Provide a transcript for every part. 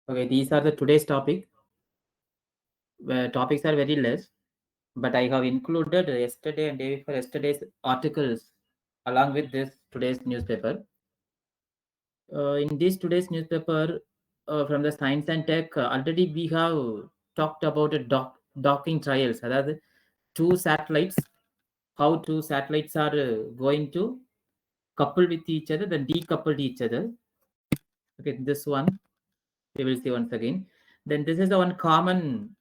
Okay, these are the today's topic. Where topics are very less, but I have included yesterday and day before yesterday's articles along with this today's newspaper. In this today's newspaper from the Science and Tech, already we have talked about docking trials. That is, two satellites, how two satellites are going to couple with each other, then decoupled each other. Okay, this one we will see once again. Then this is the one common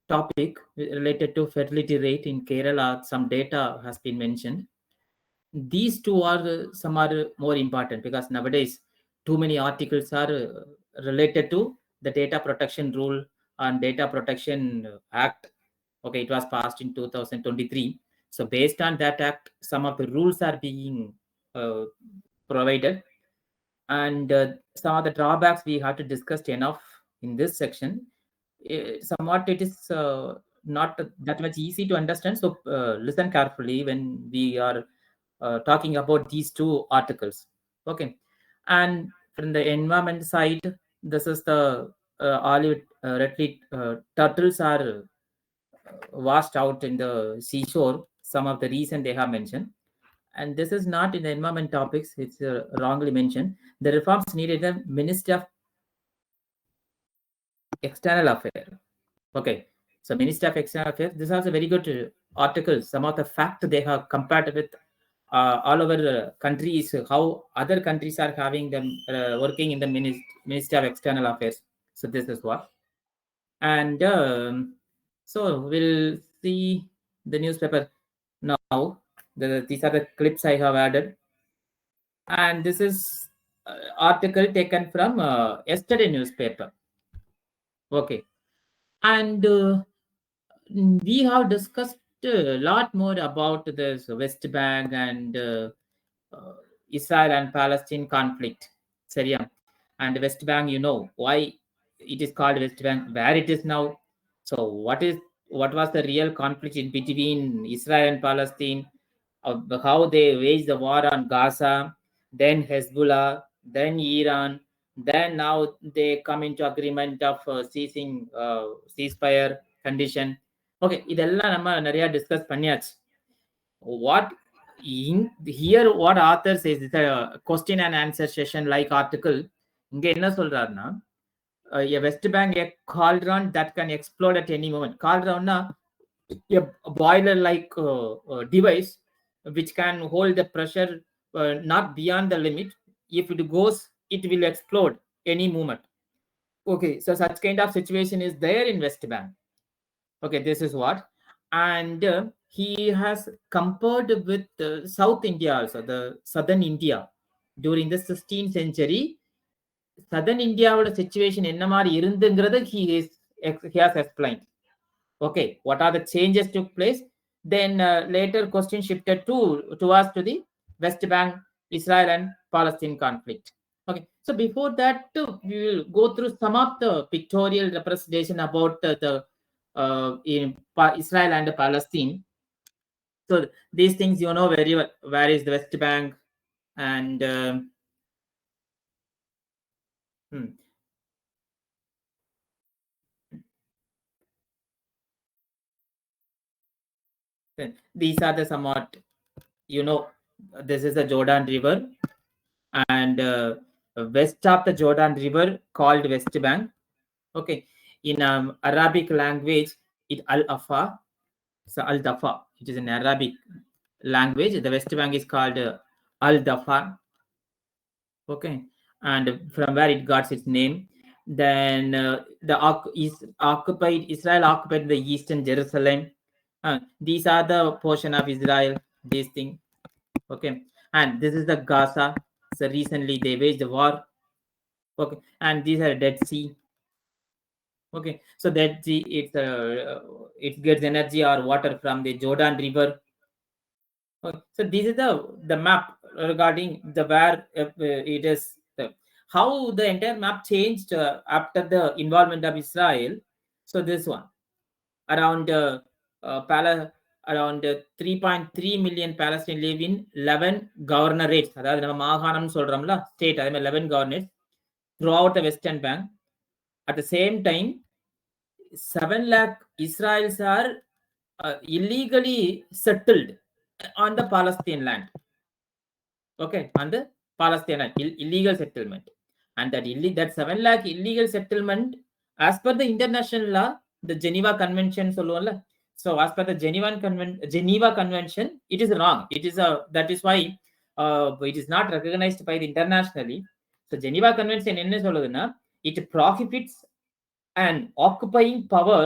topic related to fertility rate in Kerala. Some data has been mentioned. These two are some are more important because nowadays too many articles are related to the data protection rule and data protection act. Okay, it was passed in 2023. So based on that act, some of the rules are being uh, provided, and some of the drawbacks we have to discuss enough in this section. Somewhat it is not that much easy to understand, so listen carefully when we are talking about these two articles. Okay, and from the environment side, this is the olive redleaf turtles are washed out in the seashore. Some of the reason they have mentioned, and this is not in the environment topics, it's wrongly mentioned. The reforms needed the Ministry of External Affairs. Okay, so Ministry of External Affairs, this is also very good article. Some of the fact they have compared with all over countries, how other countries are having them working in the Ministry of External Affairs. So this is what. And so we'll see the newspaper now. These are the clips I have added. And this is article taken from yesterday newspaper. Okay, and we have discussed a lot more about this West Bank and uh, Israel and Palestine conflict. Syria and West Bank, you know why it is called West Bank, where it is now. So what was the real conflict in between Israel and Palestine? How they waged the war on Gaza, then Hezbollah, then Iran, then now they come into agreement of ceasing ceasefire condition. Okay, இதெல்லாம் நம்ம நிறைய discuss பண்ணியாச்சு. What in here what author says is a question and answer session like article. இங்க என்ன சொல்றாருன்னா, a West Bank a cauldron that can explode at any moment. Cauldron a boiler like device which can hold the pressure not beyond the limit. If it goes, it will explode any moment. Okay, so such kind of situation is there in West Bank. Okay, this is what. And he has compared with South India also, the southern India during the 16th century. Southern India situation என்ன மாதிரி இருந்துங்கிறத he has explained. Okay, what are the changes took place? Then later question shifted towards to the West Bank, Israel and Palestine conflict. Okay, so before that we will go through some of the pictorial representation about the in Israel and Palestine. So these things you know very well. Where is the West Bank and hmm. Then these are the somewhat, you know, this is the Jordan River, and west of the Jordan River called West Bank. Okay, in Arabic language, it Al Afa, so Al Dafa. It is in Arabic language. The West Bank is called Al Dafa. Okay, and from where it got its name. Then Israel occupied the eastern Jerusalem. These are the portion of Israel. These things. Okay, and this is the Gaza. So recently they waged the war. Okay, and these are Dead Sea. Okay, so Dead Sea, it gets energy or water from the Jordan River. Okay. So this is the map regarding the where it is. How the entire map changed after the involvement of Israel. So this one. around around 3.3 million Palestinians live in 11 governorates. அதாவது நம்ம மாகாணம் சொல்றோம்ல state, அதே மாதிரி 11 governorates throughout the Western Bank. At the same time, 7 lakh Israelis are illegally settled on the Palestinian land. Okay, on the Palestinian land, illegal settlement. And that 7 lakh illegal settlement, as per the international law, the Geneva Convention, so as per the Geneva Convention, it is wrong. It is that is why it is not recognized by the internationally. So Geneva Convention என்ன சொல்லுதுன்னா, it prohibits an occupying power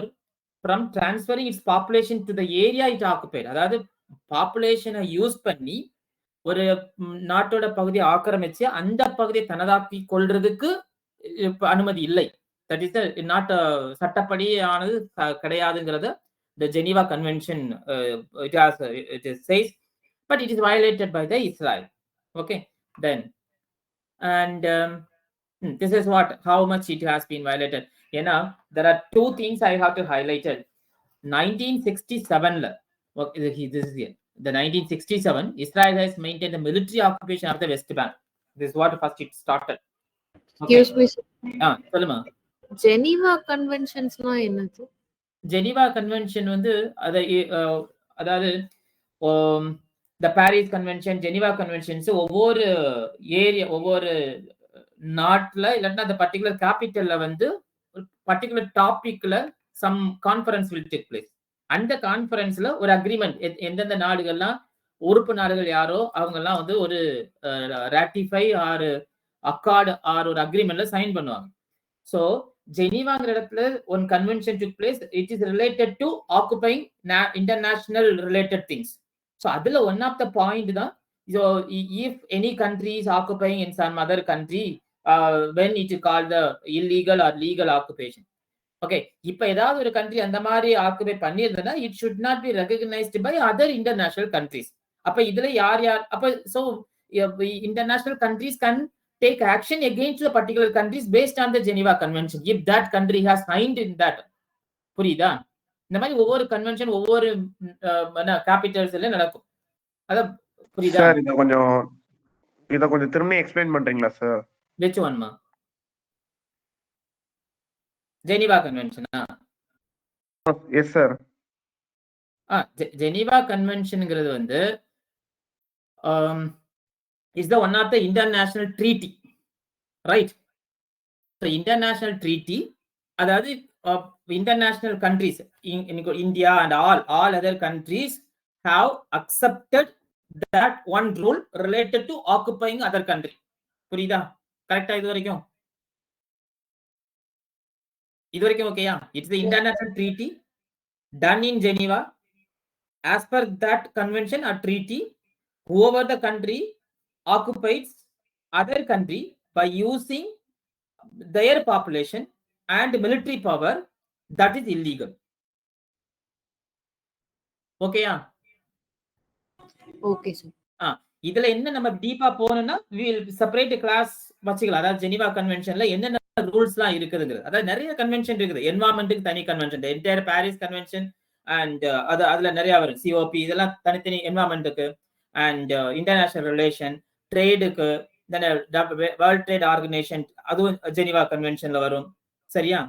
from transferring its population to the area it occupied. அதாவது பாப்புலேஷனை use பண்ணி ஒரு நாட்டோட பகுதியை ஆக்கிரமிச்சு அந்த பகுதியை தனதாக்கி கொள்றதுக்கு அனுமதி இல்லை. தட் இஸ் நாட் சட்டப்படி ஆனது கிடையாதுங்கிறது the Geneva Convention it says, but it is violated by the Israel. Okay, then and this is how much it has been violated. There are two things I have to highlight. 1967 this is here. The 1967, Israel has maintained the military occupation of the West Bank. This is what first it started. Excuse me. சொல்லுமா. Geneva Conventions என்னது? Geneva Convention வந்து அதாவது the Paris Convention, Geneva Conventions ஒவ்வொரு area, ஒவ்வொரு நாட்டுல இல்லைன்னா அந்த particular கேபிட்டல்ல வந்து பர்டிகுலர் டாபிக்ல some conference will take place. அந்த கான்ஃபரன்ஸ்ல ஒரு அக்ரிமெண்ட், எந்தெந்த நாடுகள்லாம் உறுப்பு நாடுகள் யாரோ அவங்க எல்லாம் வந்து ஒரு ராட்டிஃபை ஆர் அக்கார்டு ஆர் ஒரு அக்ரிமெண்ட்ல சைன் பண்ணுவாங்க. ஸோ ஜெனீவாங்கிற இடத்துல one convention took place. It is related to occupying international related things. So அதுல ஒன் ஆஃப் த பாயிண்ட் தான், so if any country is occupying in some other country when it is called the illegal or legal occupation. Okay, இப்ப ஏதாவது ஒரு country அந்த மாதிரி occupy பண்ணியிருந்தா it should not be recognised by other international countries. அப்ப இதுல யார் அப்ப so international countries can take action against the particular countries based on the Geneva Convention if that country has signed in that. புரியுதா? இந்த மாதிரி ஒவ்வொரு convention ஒவ்வொரு கேபிட்டல்ஸ்ல நடக்கும். அத புரியுதா சார்? இத கொஞ்சம் திரும்ப எக்ஸ்பிளைன் பண்றீங்களா sir? which one ma? Geneva Convention. Yes sir. Geneva Conventionங்கிறது வந்து is the one of the international treaty, right? So international treaty, அதாவது international countries, India and all other countries have accepted that one rule related to occupying other country. புரியுதா? கரெக்டா? இது வரைக்கும் ஓகேயா? It's the international treaty done in Geneva. As per that convention or treaty, whoever the country occupies other country by using their population and military power, that is illegal. ஓகேயா? Okay sir. இதுல என்ன நம்ம டீப்பா போனோம்னா we will separate a class வச்சுக்கலாம். அதாவது Geneva கன்வென்ஷன்ல என்னென்ன ரூல்ஸ்லாம் இருக்குதுங்கிறது. அதாவது நிறைய கன்வென்ஷன் இருக்குது. என்வாயர்மெண்ட்டுக்கு தனி convention, entire Paris convention and அதுல நிறைய வரும். சிஓபி இதெல்லாம் தனித்தனி என்வாயர்மெண்ட்டுக்கு அண்ட் இன்டர்நேஷனல் ரிலேஷன், ட்ரேடுக்கு, வேர்ல்ட் ட்ரேட் ஆர்கனைசேஷன் அதுவும் ஜெனீவா கன்வென்ஷன்ல வரும். சரியா?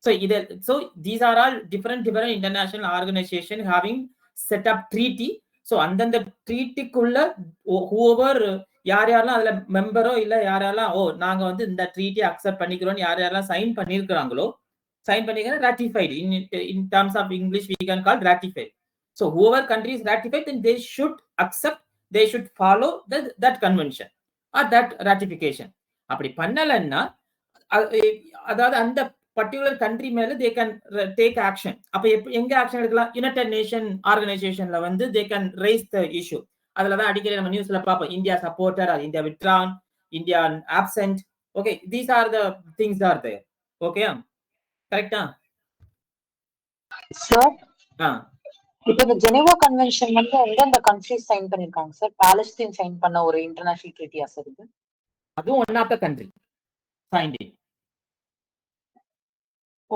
So these are all different international organization having set up treaty. So அந்தந்த ட்ரீட்டிக்குள்ள whoever யாரெல்லாம் அதுல மெம்பரோ இல்ல யாரெல்லாம் நாங்க வந்து இந்த ட்ரீட்டி அக்செப்ட் பண்ணிக்கிறோம் யாரெல்லாம் சைன் பண்ணிருக்காங்களோ, சைன் பண்ணிக்கிற ratified in terms of English we can call ratified. So whoever country is ratified, then they should accept, they should follow that convention or that ratification. அப்படி பண்ணலன்னா அதாவது அந்த பர்டிகுலர் கண்ட்ரி மேல they can take action. அப்ப எங்க action எடுக்கலாம்? United nation ஆர்கனைசேஷன்ல வந்து they can raise the issue. அதுலதான் அடிக்கடி நம்ம நியூஸ்ல பார்ப்போம், India supporter or India withdrawn, India absent. Okay, these are the things are there. Okay, கரெக்ட்டா சார்? இப்போ இந்த ஜெனீவா கன்வென்ஷன் வந்து எந்தெந்த கண்ட்ரிஸ் சைன் பண்ணிருக்காங்க சார்? பாலஸ்தீன் சைன் பண்ண ஒரு இன்டர்நேஷனல் ட்ரீட்டியா சார் இது? அதுவும் one of the country signed it.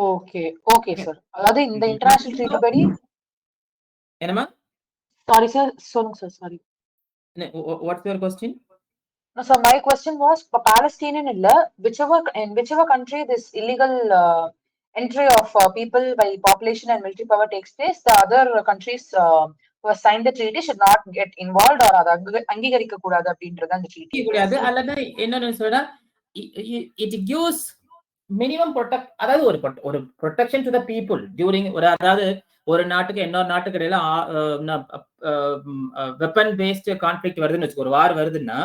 Okay okay sir. அதாவது இந்த இன்டர்நேஷனல் ட்ரீட்டி படி என்னமா? சாரி சார், சொல்லுங்க sir. Sorry. What's your question? No, sir, my question was Palestinian illa, in whichever country this illegal entry of people by population and military power takes place, the other countries who have signed the treaty should not get involved or அதை அங்கீகரிக்க கூடாது அப்படின்றது அந்த treaty கூடாது. அல்லது என்னன்னு சொன்னா it gives minimum அதாவது ஒரு protection to the people during அதாவது ஒரு நாட்டுக்கு இன்னொரு நாட்டுக்கு இடையில வெப்பன் பேஸ்ட் கான்ஃபிளிக்ட் வருதுன்னு வச்சுக்கோ, ஒரு வார் வருதுன்னா,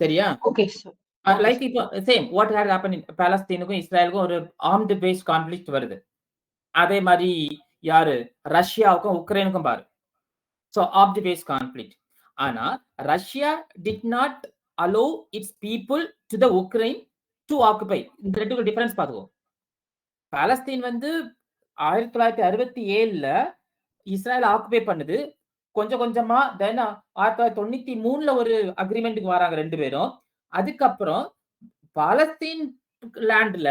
சரியா? Okay sir. லைக் இப்போ same what had happen in பாலஸ்தீனுக்கும் இஸ்ரேலுக்கும் ஒரு ஆர்ம்டு பேஸ்ட் கான்ஃபிளிக்ட் வருது. அதே மாதிரி யாரு ரஷ்யாவுக்கும் உக்ரைனுக்கும் பாரு. So armed based conflict. ஆனா Russia did not allow its people to the Ukraine to occupy. இந்த ரெண்டுக்கும் டிஃபரன்ஸ் பார்த்துக்கோ. பாலஸ்தீன் வந்து 1967 இஸ்ரேல் ஆக்குபை பண்ணுது. கொஞ்சம் கொஞ்சமா தென் 1993 ஒரு அக்ரிமெண்ட்டுக்கு வராங்க ரெண்டு பேரும். அதுக்கப்புறம் பாலஸ்தீன் லேண்ட்ல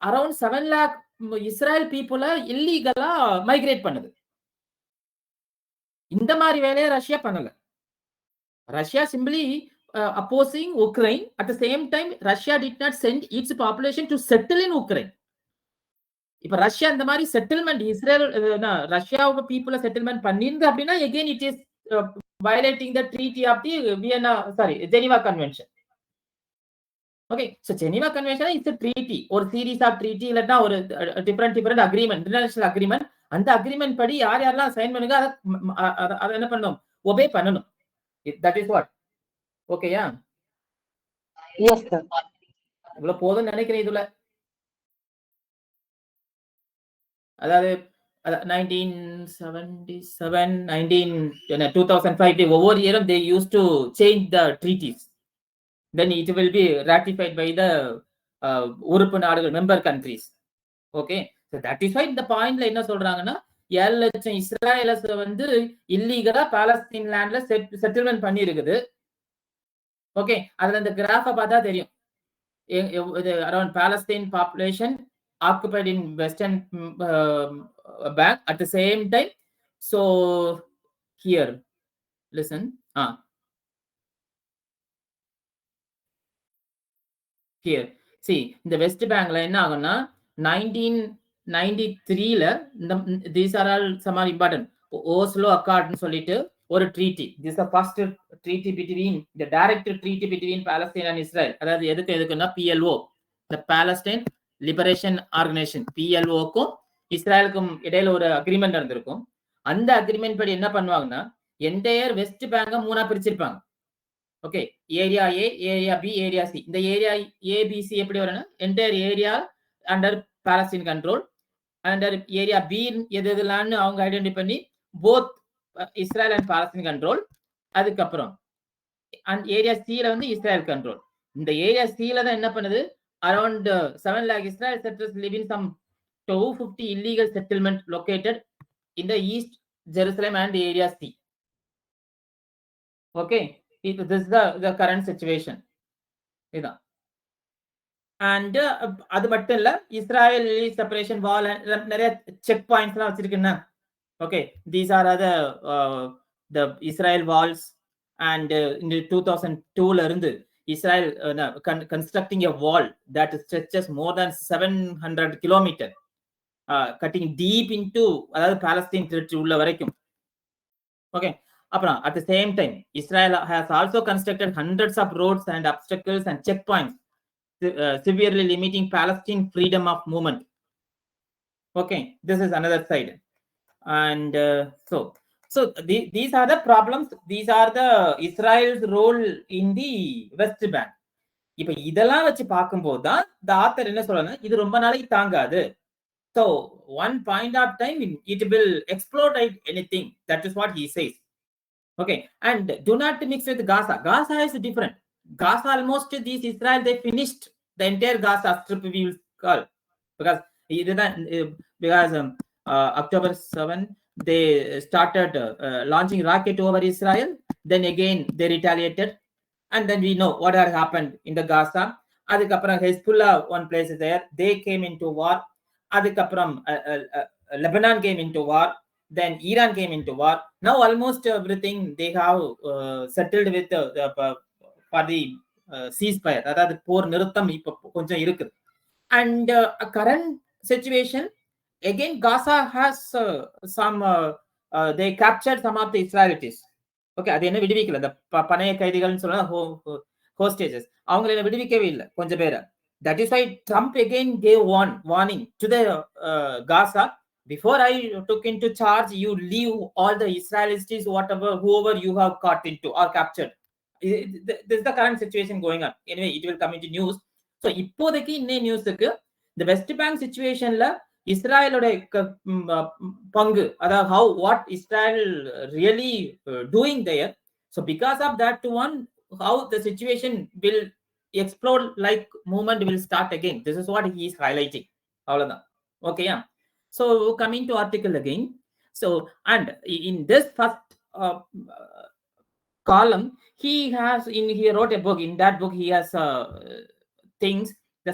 அரௌண்ட் 7 lakh இஸ்ரேல் பீப்புளை இல்லீகலா மைக்ரேட் பண்ணுது. இந்த மாதிரி வேலையை ரஷ்யா பண்ணல. Russia simply opposing Ukraine. At the same time, Russia did not send its population to settle in Ukraine. இப்ப ரஷ்யா இந்த மாதிரி செட்டில்மெண்ட் இஸ்ரேல் ரஷ்யாவோட பீப்புள செட்டில்மெண்ட் பண்ணிருந்து அப்படின்னா again it is violating the treaty of the Geneva Convention. Okay, so Geneva Convention is a treaty, ஒரு series of treaty இல்லனா ஒரு different agreement, international agreement. அந்த agreement படி யார் யாரெல்லாம் சைன் பண்ணுங்க அத என்ன பண்ணணும், ஒபே பண்ணணும். That is what. ஓகேயா? Yes sir. இவ்வளவு போதும்னு நினைக்கிறேன். இதுல அதாவது 1977 2005 ஒவ்வொரு இயரும் they used to change the treaties, then it will be ratified by the உறுப்பு நாடுகள், member countries. Okay, so that is why இந்த பாயிண்ட்ல என்ன சொல்றாங்கன்னா 7 லட்சம் இஸ்ரேலர்ஸ் வந்து இல்லீகலா பாலஸ்தீன் லேண்ட்ல செட்டில்மெண்ட் பண்ணி இருக்குது. ஓகே, அதுல இந்த கிராஃபை பார்த்தா தெரியும். Around Palestine population occupied in western bank at the same time. So here listen, here see இந்த வெஸ்ட் பேங்க்ல என்ன ஆகும்னா 1993ல these are all some are important. Oslo அக்கார்ட்னு சொல்லிட்டு ஒரு treaty. this is the first treaty between the direct treaty between Palestine and Israel. அதாவது எதுக்குன்னா PLO, the Palestine liberation organisation, PLOக்கும் இஸ்ரேலுக்கும் இடையில ஒரு அக்ரிமெண்ட் நடந்திருக்கும். அந்த அக்ரிமெண்ட் படி என்ன பண்ணுவாங்கன்னா என்டையர் வெஸ்ட் பேங்கை 3 பிரிச்சிருப்பாங்க. Okay, area A, area B, area C. இந்த ஏரியா ஏபிசி எப்படி வரும்னா entire area under Palestine control, under area B எதுலான்னு அவங்க ஐடென்டிஃபை பண்ணி both Israel and Palestine control. அதுக்கப்புறம் ஏரியா சில வந்து இஸ்ரேல் கண்ட்ரோல். இந்த ஏரியா சில தான் என்ன பண்ணுது, around 7 lakh Israel settlers live in some 250 illegal settlement located in the East Jerusalem and area C. Okay, this is the current situation. இதான். And அது மட்டும் இல்ல, இஸ்ரேல் செப்பரேஷன் வால் நிறைய செக் பாயிண்ட்ஸ்லாம் வச்சிருக்குன்னா. Okay, these are the Israel walls and in 2002ல இருந்து Israel constructing a wall that stretches more than 700 kilometers, cutting deep into அதாவது Palestine territory உள்ள வரைக்கும். Okay, அப்புறம் at the same time Israel has also constructed hundreds of roads and obstacles and checkpoints, severely limiting Palestine freedom of movement. Okay, this is another side. And so these are the problems. These are the Israel's role in the West Bank. இப்ப இதெல்லாம் வச்சு பார்க்கும்போது தான் the author என்ன சொல்றாங்க, இது ரொம்ப நாளைக்கு தாங்காது. So one point of time it will explode like anything. That is what he says. Okay, and do not mix with Gaza. Gaza is different. Gaza almost these Israel they finished the entire Gaza strip, we will call, because October 7 they started launching rocket over Israel. Then again they retaliated, and then we know what had happened in the Gaza. அதுக்கப்புறம் Hezbollah one place is there, they came into war. அதுக்கப்புறம் Lebanon came into war, then Iran came into war. Now almost everything they have settled with for the ceasefire, அதாவது போர் நிறுத்தம் இப்ப கொஞ்சம் இருக்குது. And current situation again, Gaza has some they captured some of the Israelis. Okay, அது என்ன விடுவிக்கல, அந்த பணைய கைதிகள்னு சொல்லலாம், hostages, அவங்களை விடுவிக்கவே இல்லை கொஞ்சம் பேரை. That is why Trump again gave warning to the Gaza, before I took into charge, you leave all the Israelis, whoever you have caught into or captured. This is the current situation going on. Anyway, it will come into news. So இப்போதைக்கு இன்னே நியூஸுக்கு the West Bank situationல இஸ்ராயலோட பங்கு, அதாவது what Israel really doing there. So because of that one, how the situation will explode, like movement will start again. This is what he is highlighting. Okay, yeah. So coming to article again. So, and in this first column, he wrote a book. In that book, he has things, the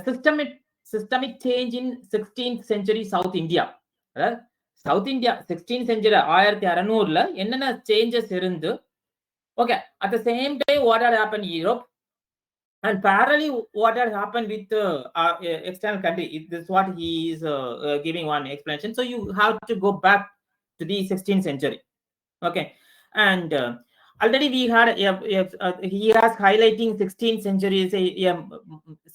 systemic change in 16th century South India. South India 16th century 1600ல என்னென்ன changes இருந்து. Okay, at the same time, what had happened in Europe, and parallelly what had happened with external country. This is what he is giving one explanation. So you have to go back to the 16th century. Okay, and already we had he has highlighting 16th century is a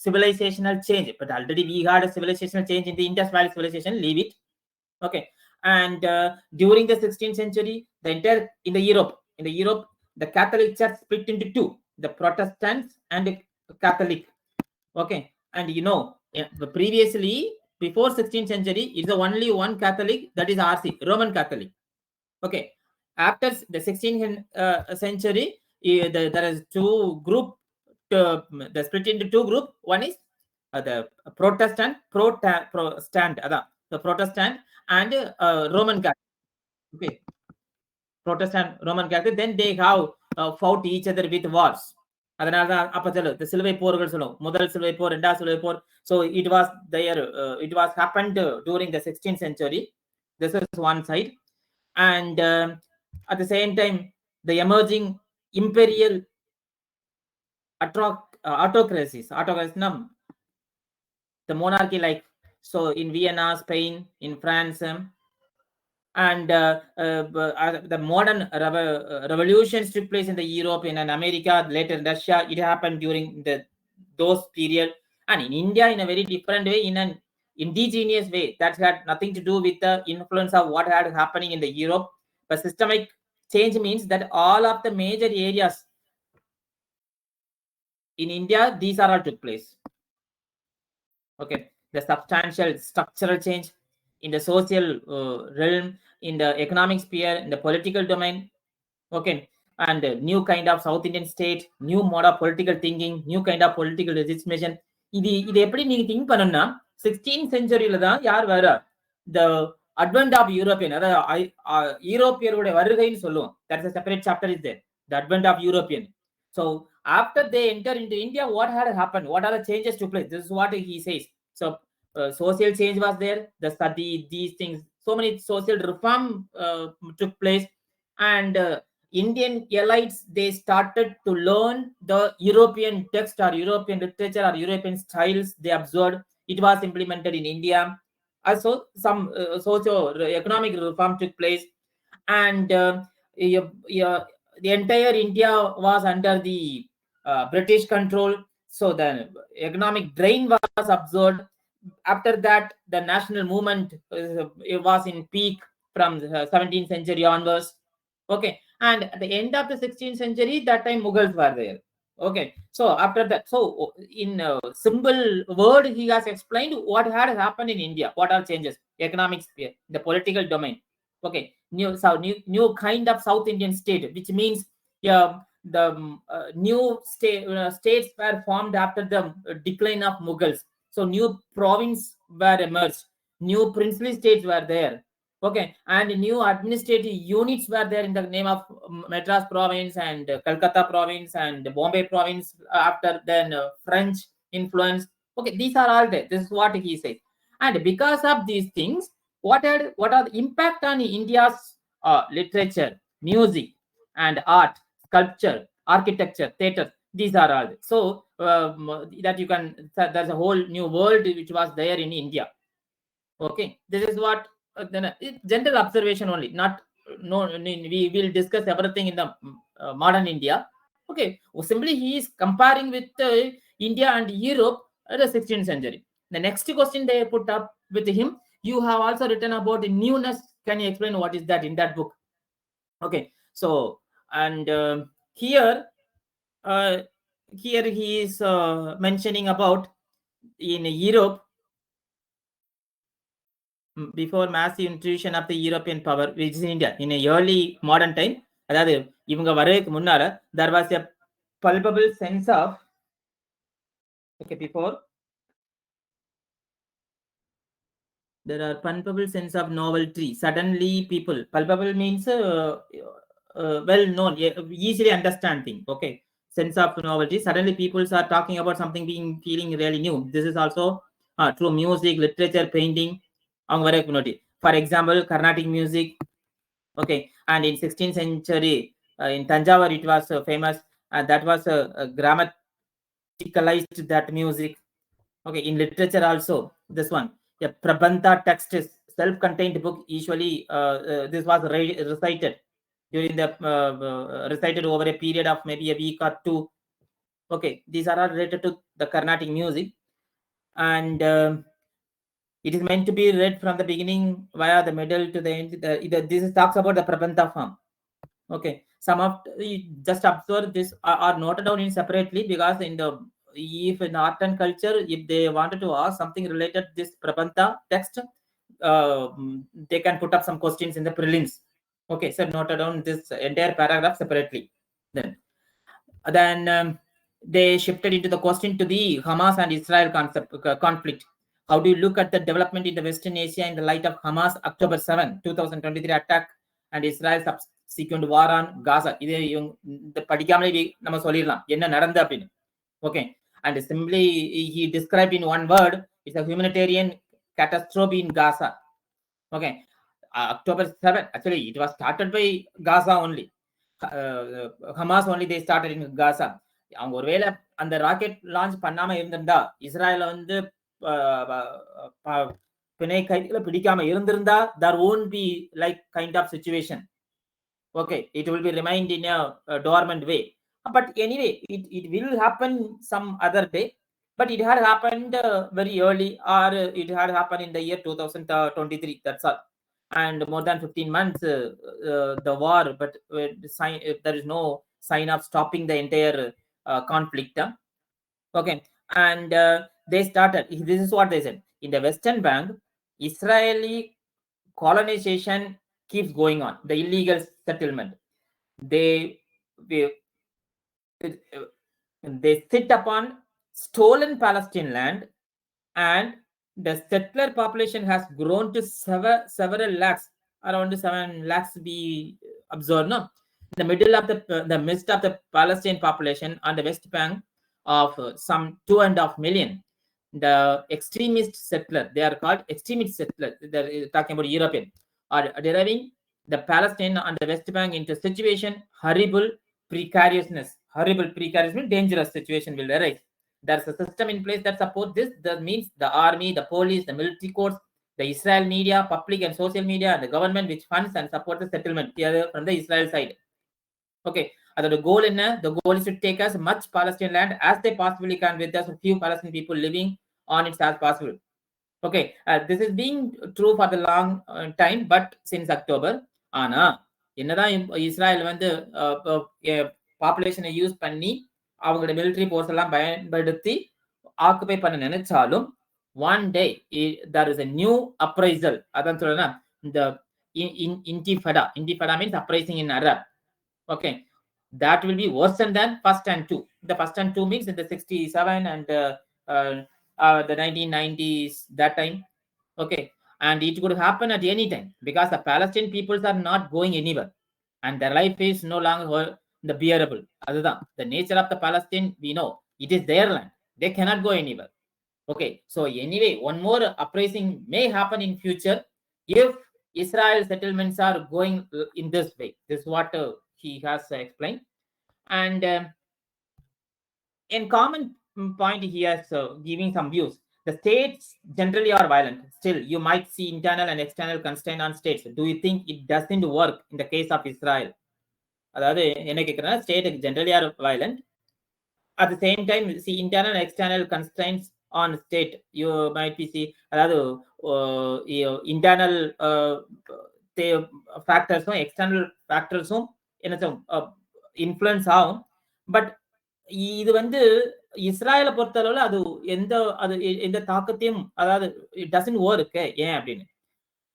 civilizational change, but already we had a civilizational change in the Indus Valley civilization. Leave it. Okay, and during the 16th century, the entire in the Europe, the Catholic Church split into two: the Protestants and the Catholic. Okay, and previously before 16th century, is the only one Catholic, that is RC, Roman Catholic. Okay, after the 16th century, there is two group, the split into two group. One is the Protestant, the Protestant and Roman Catholic. Okay, Protestant, Roman Catholic. Then they have fought each other with wars. அதனால தான் அப்ப the சிலுவை போர்கள் சொல்லுவோம், முதல் சிலுவை போர், இரண்டாவது சிலுவை போர். So it was there, it was happened during the 16th century. This is one side. And at the same time, the emerging imperial autocracies, the monarchy, like so in Vienna, Spain, in France, and the modern revolutions took place in the Europe, in America, later in Russia. It happened during those period. And in India, in a very different way, in an indigenous way, that had nothing to do with the influence of what had happening in the Europe. But systemic change means that all of the major areas in India, these are all took place. Okay, the substantial structural change in the social realm, in the economic sphere, in the political domain. Okay, and new kind of South Indian state, new mode of political thinking, new kind of political legislation. இது எப்படி நீங்க think பண்ணணும்னா 16th centuryல தான் யார் வர, the advent of European, அதாவது யூரோப்பியர்களுடைய வருகைன்னு சொல்லுவோம். That's a separate chapter is there, the advent of European. So after they enter into India, what had happened, what are the changes took place? This is what he says. So social change was there, the study, these things, so many social reform took place. And Indian elites, they started to learn the European text or European literature or European styles they absorbed. It was implemented in India. Also some socio-economic reform took place. And the entire India was under the British control. So the economic drain was absorbed. After that, the national movement it was in peak from the 17th century onwards. Okay, and at the end of the 16th century, that time Mughals were there. Okay, so after that, so in simple word, he has explained what had happened in India, what are changes, economic sphere, the political domain. Okay, new kind of South Indian state, which means the new states were formed after the decline of Mughals. So new province were emerged, new princely states were there. Okay, and new administrative units were there in the name of Madras province and Calcutta province and Bombay province. After then French influence. Okay, these are all there. This is what he says. And because of these things, what are the impact on India's literature, music, and art, sculpture, architecture, theater? These are all. So that you can, there's a whole new world which was there in India. Okay, this is what general observation only. Not no, we will discuss everything in the modern India. Okay, simply he is comparing with India and Europe at the 16th century. The next question they put up with him, you have also written about the newness. Can you explain what is that in that book? Okay, so and here he is mentioning about in Europe, before massive intrusion of the European power, which is in India, in a early modern time, அதாவது இவங்க வரதுக்கு முன்னால, there was a palpable sense of, okay, before, there are palpable sense of novelty. Suddenly people, palpable means well known, easily understanding. Okay, sense of novelty. Suddenly people are talking about something feeling really new. This is also through music, literature, painting. For example, Carnatic music. Okay, and in 16th century in Tanjavur it was famous, and that was grammaticalized that music. Okay, in literature also, this one, a Prabandha text is self-contained book. Usually this was recited during the recited over a period of maybe a week or two. Okay, these are all related to the Carnatic music, and it is meant to be read from the beginning via the middle to the end. This talks about the Prabandha form. Okay, some of just observe this are noted down in separately, because in the, if in art and culture, if they wanted to ask something related to this Prabandha text, they can put up some questions in the prelims. Okay, so noted down this entire paragraph separately. Then they shifted into the question to the Hamas and Israel conflict. How do you look at the development in the Western Asia in the light of Hamas October 7, 2023 attack and Israel's subsequent war on Gaza? இந்த படிக்காமலே நம்ம சொல்லிடலாம் என்ன நடந்து அப்படின்னு. Okay, and simply he described in one word, it's a humanitarian catastrophe in Gaza. Okay, October 7, actually it was started by Gaza only. Hamas only they started in Gaza. அவங்க ஒருவேளை அந்த rocket launch பண்ணாம இருந்திருந்தா, இஸ்ராயல வந்து பிணை கைதிகளை பிடிக்காம இருந்திருந்தா, there won't be like kind of situation. Okay, it will be remained in a dormant way. But anyway, it will happen some other day. But it had happened very early, or it had happened in the year 2023. That's all. And more than 15 months the war, but there is no sign of stopping the entire conflict. Okay, and they started, this is what they said, in the Western Bank, Israeli colonization keeps going on, the illegal settlement. They sit upon stolen Palestinian land, and the settler population has grown to several lakhs, around 7 lakhs be observed, no? In the middle of the midst of the Palestinian population on the West Bank of some 2.5 million, the extremist settler, they are called extremist settler, they're talking about European, are deriving the Palestine on the West Bank into situation horrible precariousness. Horrible precariousness, dangerous situation will arise. There's a system in place that supports this. That means the army, the police, the military courts, the Israel media, public and social media, and the government which funds and supports the settlement here from the Israel side. Okay, the goal is to take as much Palestinian land as they possibly can, with as few Palestinian people living on it as possible. Okay, this is being true for the long time, but since October, ஆனா என்னதான் Israel வந்து பாப்புலேஷனை use பண்ணி அவங்களோட military force எல்லாம் பயன்படுத்தி occupy பண்ண நினைச்சாலும், one day there is a new uprisal. அதான் சொல்றேன்னா, இந்த intifada means uprising in Arab. Okay, that will be worse than first and two. The first and two means in the 67 and the 1990s, that time. Okay, and it could happen at any time, because the Palestinian peoples are not going anywhere, and their life is no longer the bearable. Other than the nature of the Palestine, we know it is their land. They cannot go anywhere. Okay, so anyway, one more uprising may happen in future if Israel settlements are going in this way. This is what he has explained. And in common point, he has giving some views. The states generally are violent. Still, you might see internal and external constraint on states. Do you think it doesn't work in the case of Israel? அதாவது என்ன கேட்குறேன்னா, state generally are violent. At the same time, see internal and external constraints on state. You might be see அதாவது internal factors-உம் external factors-உம் என்ன influence ஆகும். But இது வந்து இஸ்ராயலை பொறுத்தளவுல அது எந்த தாக்கத்தையும், அதாவது it doesn't work. ஏன் அப்படின்னு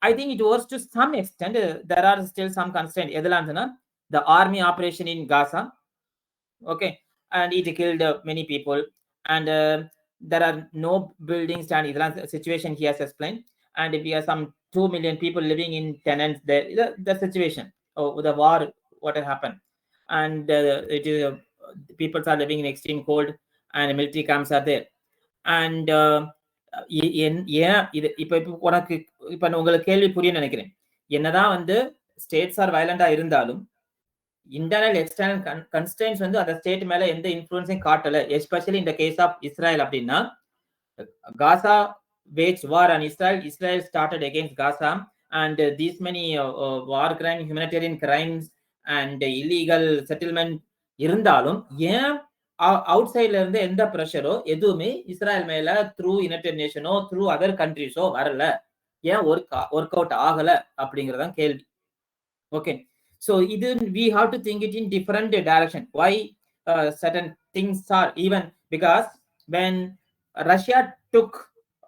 I think it works to some extent. There are still some constraints. எதெல்லாம் இருந்துன்னா, the army operation in Gaza, okay, and it killed many people, and there are no buildings standing. The situation he has explained, and if we have some 2 million people living in tenants, the situation, the war, what has happened, and it is people are living in extreme cold, and military camps are there, and ஏன் இது இப்ப உனக்கு இப்ப உங்களுக்கு கேள்வி புரிய நினைக்கிறேன். என்னதான் வந்து ஸ்டேட்ஸ் ஆர் வயலண்டா இருந்தாலும் இன்டர்னல் எக்ஸ்டர்னல் கன்ஸ்ட்ரெயின்ஸ் வந்து அந்த ஸ்டேட் மேல எந்த இன்ஃப்ளூயன்ஸையும் காட்டல. எஸ்பெஷலி இந்த கேஸ் ஆஃப் இஸ்ரேல் அப்படின்னா, காசா waged war on Israel. Israel started against Gaza, and these many war crimes, humanitarian crimes, and illegal settlement இருந்தாலும் ஏன் அவுட் சைட்ல இருந்து எந்த ப்ரெஷரோ எதுவுமே இஸ்ரேல் மேல த்ரூ யுனைடெட் நேஷனோ த்ரூ அதர் கண்ட்ரிஸோ வரல? ஏன் ஒர்க் அவுட் ஆகல அப்படிங்கறதான் கேள்வி. ஓகே, so இது we have to think it in different direction. Why certain things are even because when Russia took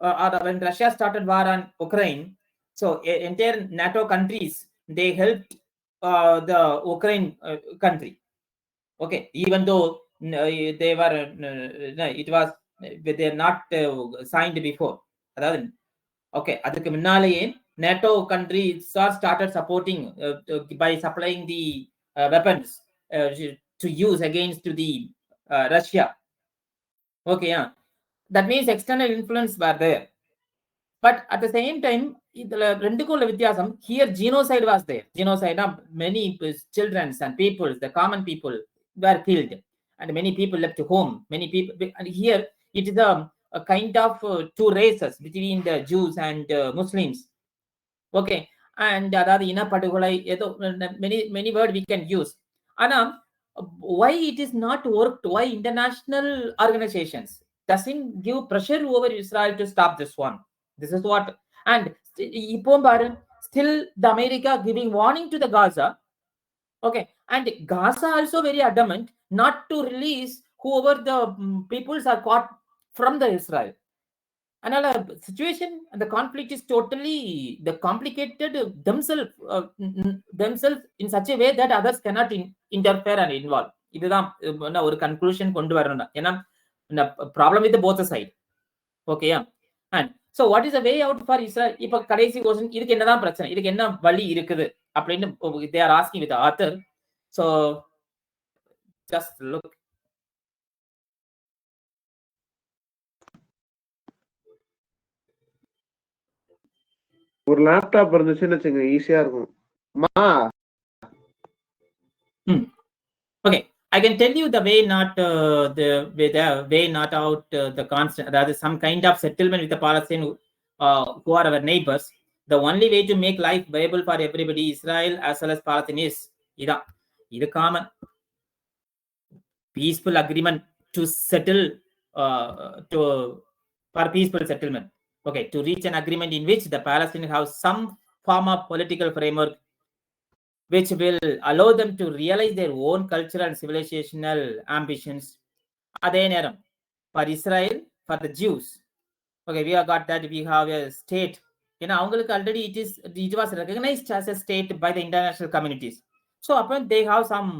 or when Russia started war on Ukraine, so entire NATO countries, they helped the Ukraine country. Okay, even though they were it was they are not signed before. அதாவது okay, அதுக்கு முன்னாலேயே NATO countries are started supporting by supplying the weapons to use against the Russia. Okay, yeah, that means external influence were there. But at the same time, இதுல ரெண்டுக்கும் உள்ள வித்தியாசம், here genocide was there. Genocide, many children and people, the common people were killed, and many people left home. Many people, and here it is a kind of two races between the Jews and Muslims. Okay, and அதாவது இனப்படுகொலை ஏதோ many word we can use. ஆனா why it is not worked? Why international organizations doesn't give pressure over Israel to stop this one? This is what, and இப்போ பாரு, still the America giving warning to the Gaza. Okay, and Gaza also very adamant not to release whoever the peoples are caught from the Israel. Another situation, the conflict is totally the complicated themselves in such a way that others cannot interfere and involve. இதுதான் ஒரு conclusion கொண்டு வரணும். ஏன்னா problem with both side. ஓகேயா, and so what is the way out for Israel? இப்ப கடைசி question, இதுக்கு என்னதான் பிரச்சனை, இதுக்கு என்ன வழி இருக்குது அப்படின்னு they are asking with the author. So just look. ஒரு லேப்டாப் இருந்துச்சுன்னு வச்சுங்க, ஈஸியா இருக்கும். Okay, I can tell you the way not the way not out the constant, that is some kind of settlement with the Palestinian who are our neighbors. The only way to make life viable for everybody, Israel as well as Palestine, is இது common peaceful agreement to settle for peaceful settlement. Okay, to reach an agreement in which the Palestinians have some form of political framework which will allow them to realize their own cultural and civilizational ambitions. அதே நேரம் for Israel, for the Jews, okay, we have got that we have a state. ஏன்னா அவங்களுக்கு already it was recognized as a state by the international communities. So upon they have some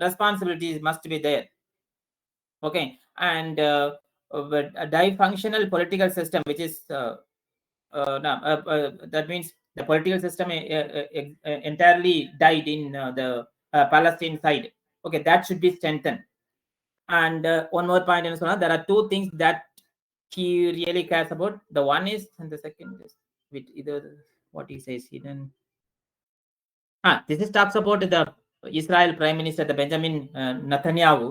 responsibilities must be there. Okay, and a dysfunctional political system, which is that means the political system entirely died in the Palestine side. Okay, that should be strengthened. And one more point in Sona, there are two things that he really cares about. The one is, and the second is with either what he says hidden. This is talks about the Israel Prime Minister, the Benjamin Netanyahu.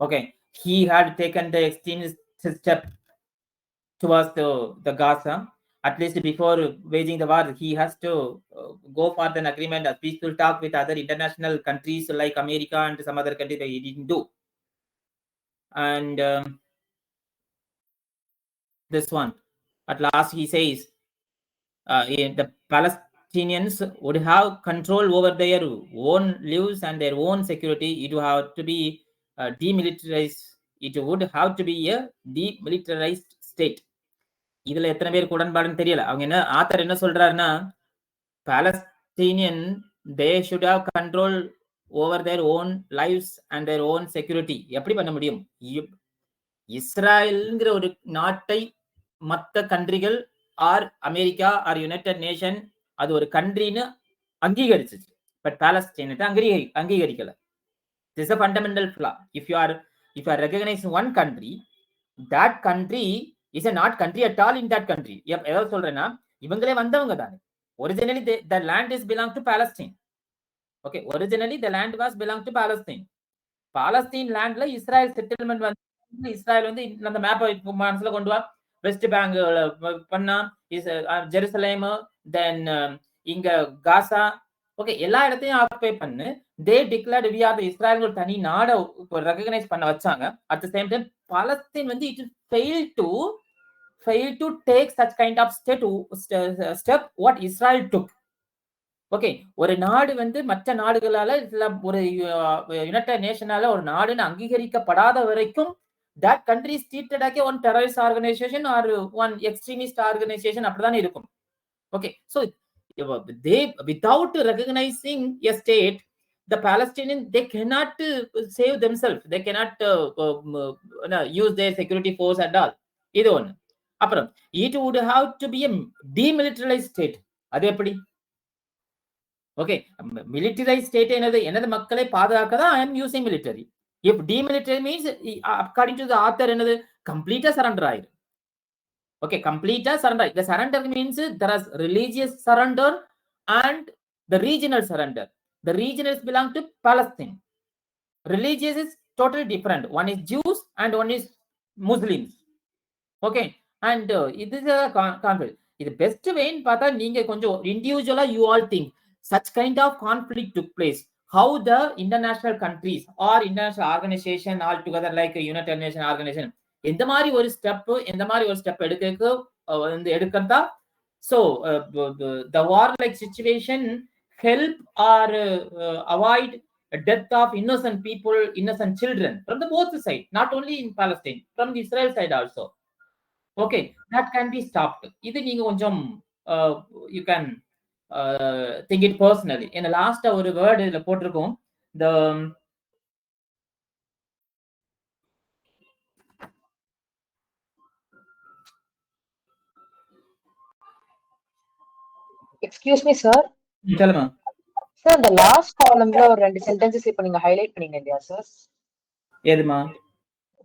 Okay, he had taken the extremist step towards the Gaza. At least before waging the war, he has to go for an agreement, a peaceful talk with other international countries like America and some other countries that he didn't do. And this one, at last he says, the Palestinians would have control over their own lives and their own security. It would have to be demilitarized. It would have to be a demilitarized state. இதுல எத்தனை பேருக்கு உடன்பாடுன்னு தெரியல. அவங்க என்ன author என்ன சொல்றாருன்னா, Palestinian they should have control over their own lives and their own security. எப்படி பண்ண முடியும்? இஸ்ராயல்ங்கிற ஒரு நாட்டை மற்ற கண்ட்ரிகள் or America or United Nation அது ஒரு கண்ட்ரின்னு அங்கீகரிச்சிச்சு. பட் பாலஸ்தீனத்தை அங்கீகரிக்கல. This is a fundamental flaw. If you are recognizing one country, that country is a not country at all in that country. எதாவது சொல்றேன்னா, இவங்களே வந்தவங்க தானே. Originally the land is belong to Palestine. Okay, originally the land was belong to Palestine. Palestine landல Israel settlement வந்து Israel வந்து அந்த மேப்பை மனசுல கொண்டு வா. வெஸ்ட் பேங்க் பண்ணா, ஜெருசலேம், தென் இங்க காசா, ஓகே, எல்லா இடத்தையும் ஆக்குபை பண்ணு. They declared we are the Israel ஒரு தனி நாடை ரெகக்னைஸ் பண்ண வச்சாங்க. At the same time Palestine வந்து it fail to take such kind of step what Israel took. Okay, ஒரு நாடு வந்து மற்ற நாடுகளால ஒரு யுனைடெட் நேஷனால ஒரு நாடுன்னு அங்கீகரிக்கப்படாத வரைக்கும் that country is treated like one terrorist organization or one extremist organization. அப்படிதான் இருக்கும். Okay, so they, without recognizing a state, the Palestinians, they cannot save themselves. They cannot use their security force at all. இது ஒண்ணு. அப்புறம் it would have to be a demilitarized state. அது எப்படி? Okay, militarized state என்னது மக்களை பாதுகாக்க தான் I am using military. If demilitarized means, according to the author, என்னது complete surrender ஆயிரு. Okay, complete surrender. The surrender means there is religious surrender and the regional surrender. The regionals belong to Palestine. Religious is totally different. One is Jews and one is Muslims. Okay, and it is a conflict. The best way in பார்த்தா நீங்க கொஞ்சம் individually you all think such kind of conflict took place. How the international countries or international organization all together like a United Nations organization எந்த மாதிரி ஒரு step எடுக்கிறதா. So the war like situation help or avoid death of innocent people, innocent children from the both side, not only in Palestine, from the Israel side also. Okay, that can be stopped. இது நீங்க கொஞ்சம் you can think it personally. In the last ஒரு word இதுல போட்டிருக்கோம், the Excuse me, sir. சொல்லுங்க. Sir, the last columnல ஒரு ரெண்டு sentences இப்ப நீங்க highlight பண்ணீங்க இல்லையா sir? ஏதுமா?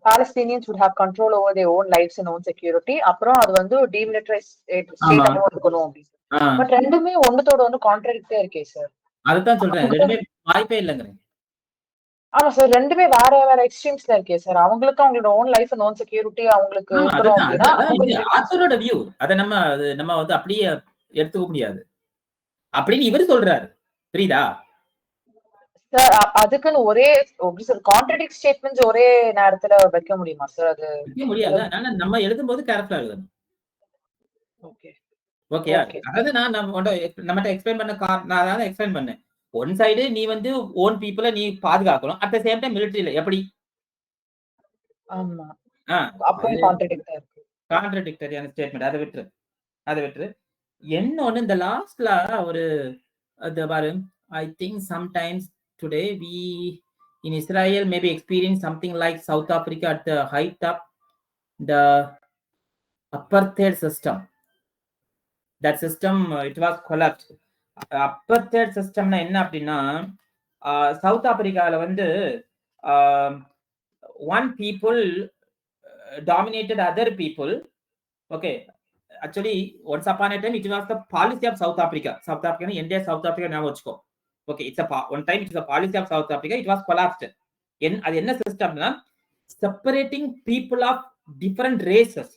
Palestinians would have control over their own lives and own security. அப்புறம் அது வந்து demilitarized state இருக்கணும் அப்படி. பட் ரெண்டுமே ஒண்ணுத்தோட ஒண்ணு கான்ட்ராடிக்டா இருக்கே சார். அதுதான் சொல்றேன், ரெண்டுமே வாய்ப்பே இல்லங்கறேன். ஆமா சார், ரெண்டுமே வேற வேற எக்ஸ்ட்ரீம்ஸ்ல இருக்கே சார். அவங்களுக்கு அவங்களோட own life and own security அவங்களுக்கு இருக்கணும் அப்படினா ஆத்தரோட வியூ. அத நம்ம வந்து அப்படியே எடுத்துக்க முடியாது அப்படின்னு இவர் சொல்றாரு. புரியுதா சார்? அதுக்குன்னு ஒரே கான்ட்ராடிக்ட் ஸ்டேட்மெண்ட்ஸ் ஒரே நேரத்துல வைக்க முடியுமா சார்? அது வைக்க முடியாது. ஆனா நம்ம எழுதும்போது கேர்ஃபுல்லா எழுதணும். Okay okay. அதாவது நான் நம்மட்ட எக்ஸ்பிளைன் பண்ணேன். ஒன் சைடு நீ வந்து ஓன் பீப்புளை நீ பாதுகாக்கணும், அட் தி சேம் டைம் மிலிட்டரியில எப்படி? ஆமா, அப்போ கான்ட்ராடிக்டரியான ஸ்டேட்மெண்ட். அதை விட்டு என்னொன்னு இந்த லாஸ்ட்ல ஒரு பாரு, I think sometimes today we in Israel maybe experience something like South Africa at the height of the apartheid system. That system it was collapsed. Apartheid system என்ன அப்படின்னா, சவுத் ஆப்பிரிக்கால வந்து one people dominated other people. Okay, actually once upon a time it was the policy of South Africa. South Africa India South Africa now vachko. Okay, it's a one time it was a policy of South Africa, it was collapsed. அது என்ன சிஸ்டம்னா separating people of different races.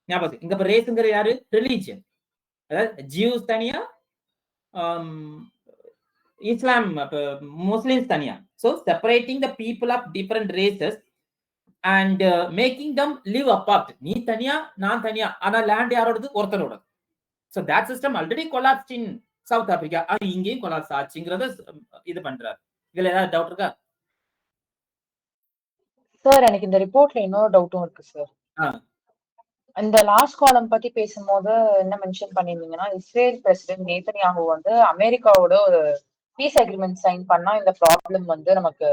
ஞாபகம் இங்க ரேஸ்ங்கற யாரு? Religion. அதாவது juice தனியா, இஸ்லாம் Muslims தனியா. So separating the people of different races and making them live apart. நீ தனியா நான் தனியா, ஆனா லேண்ட் யாரோடது? ஒருத்தரோட. So that system already collapsed in South Africa. இங்கேயும் கொலாப்ஸ் ஆச்சுங்கறத இது பண்றாரு. இதுல ஏதாவது டவுட் இருக்கா சார்? எனக்கு இந்த ரிப்போர்ட்ல இன்னொரு டவுட்டும் இருக்கு சார். இந்த லாஸ்ட் காலம் பத்தி பேசும்போது என்ன மென்ஷன் பண்ணிருந்தீங்கன்னா, இஸ்ரேல் பிரசிடென்ட் நேதன்யாஹூ வந்து அமெரிக்காவோட ஒரு பீஸ் அக்ரிமெண்ட் சைன் பண்ணா இந்த ப்ராப்ளம் வந்து நமக்கு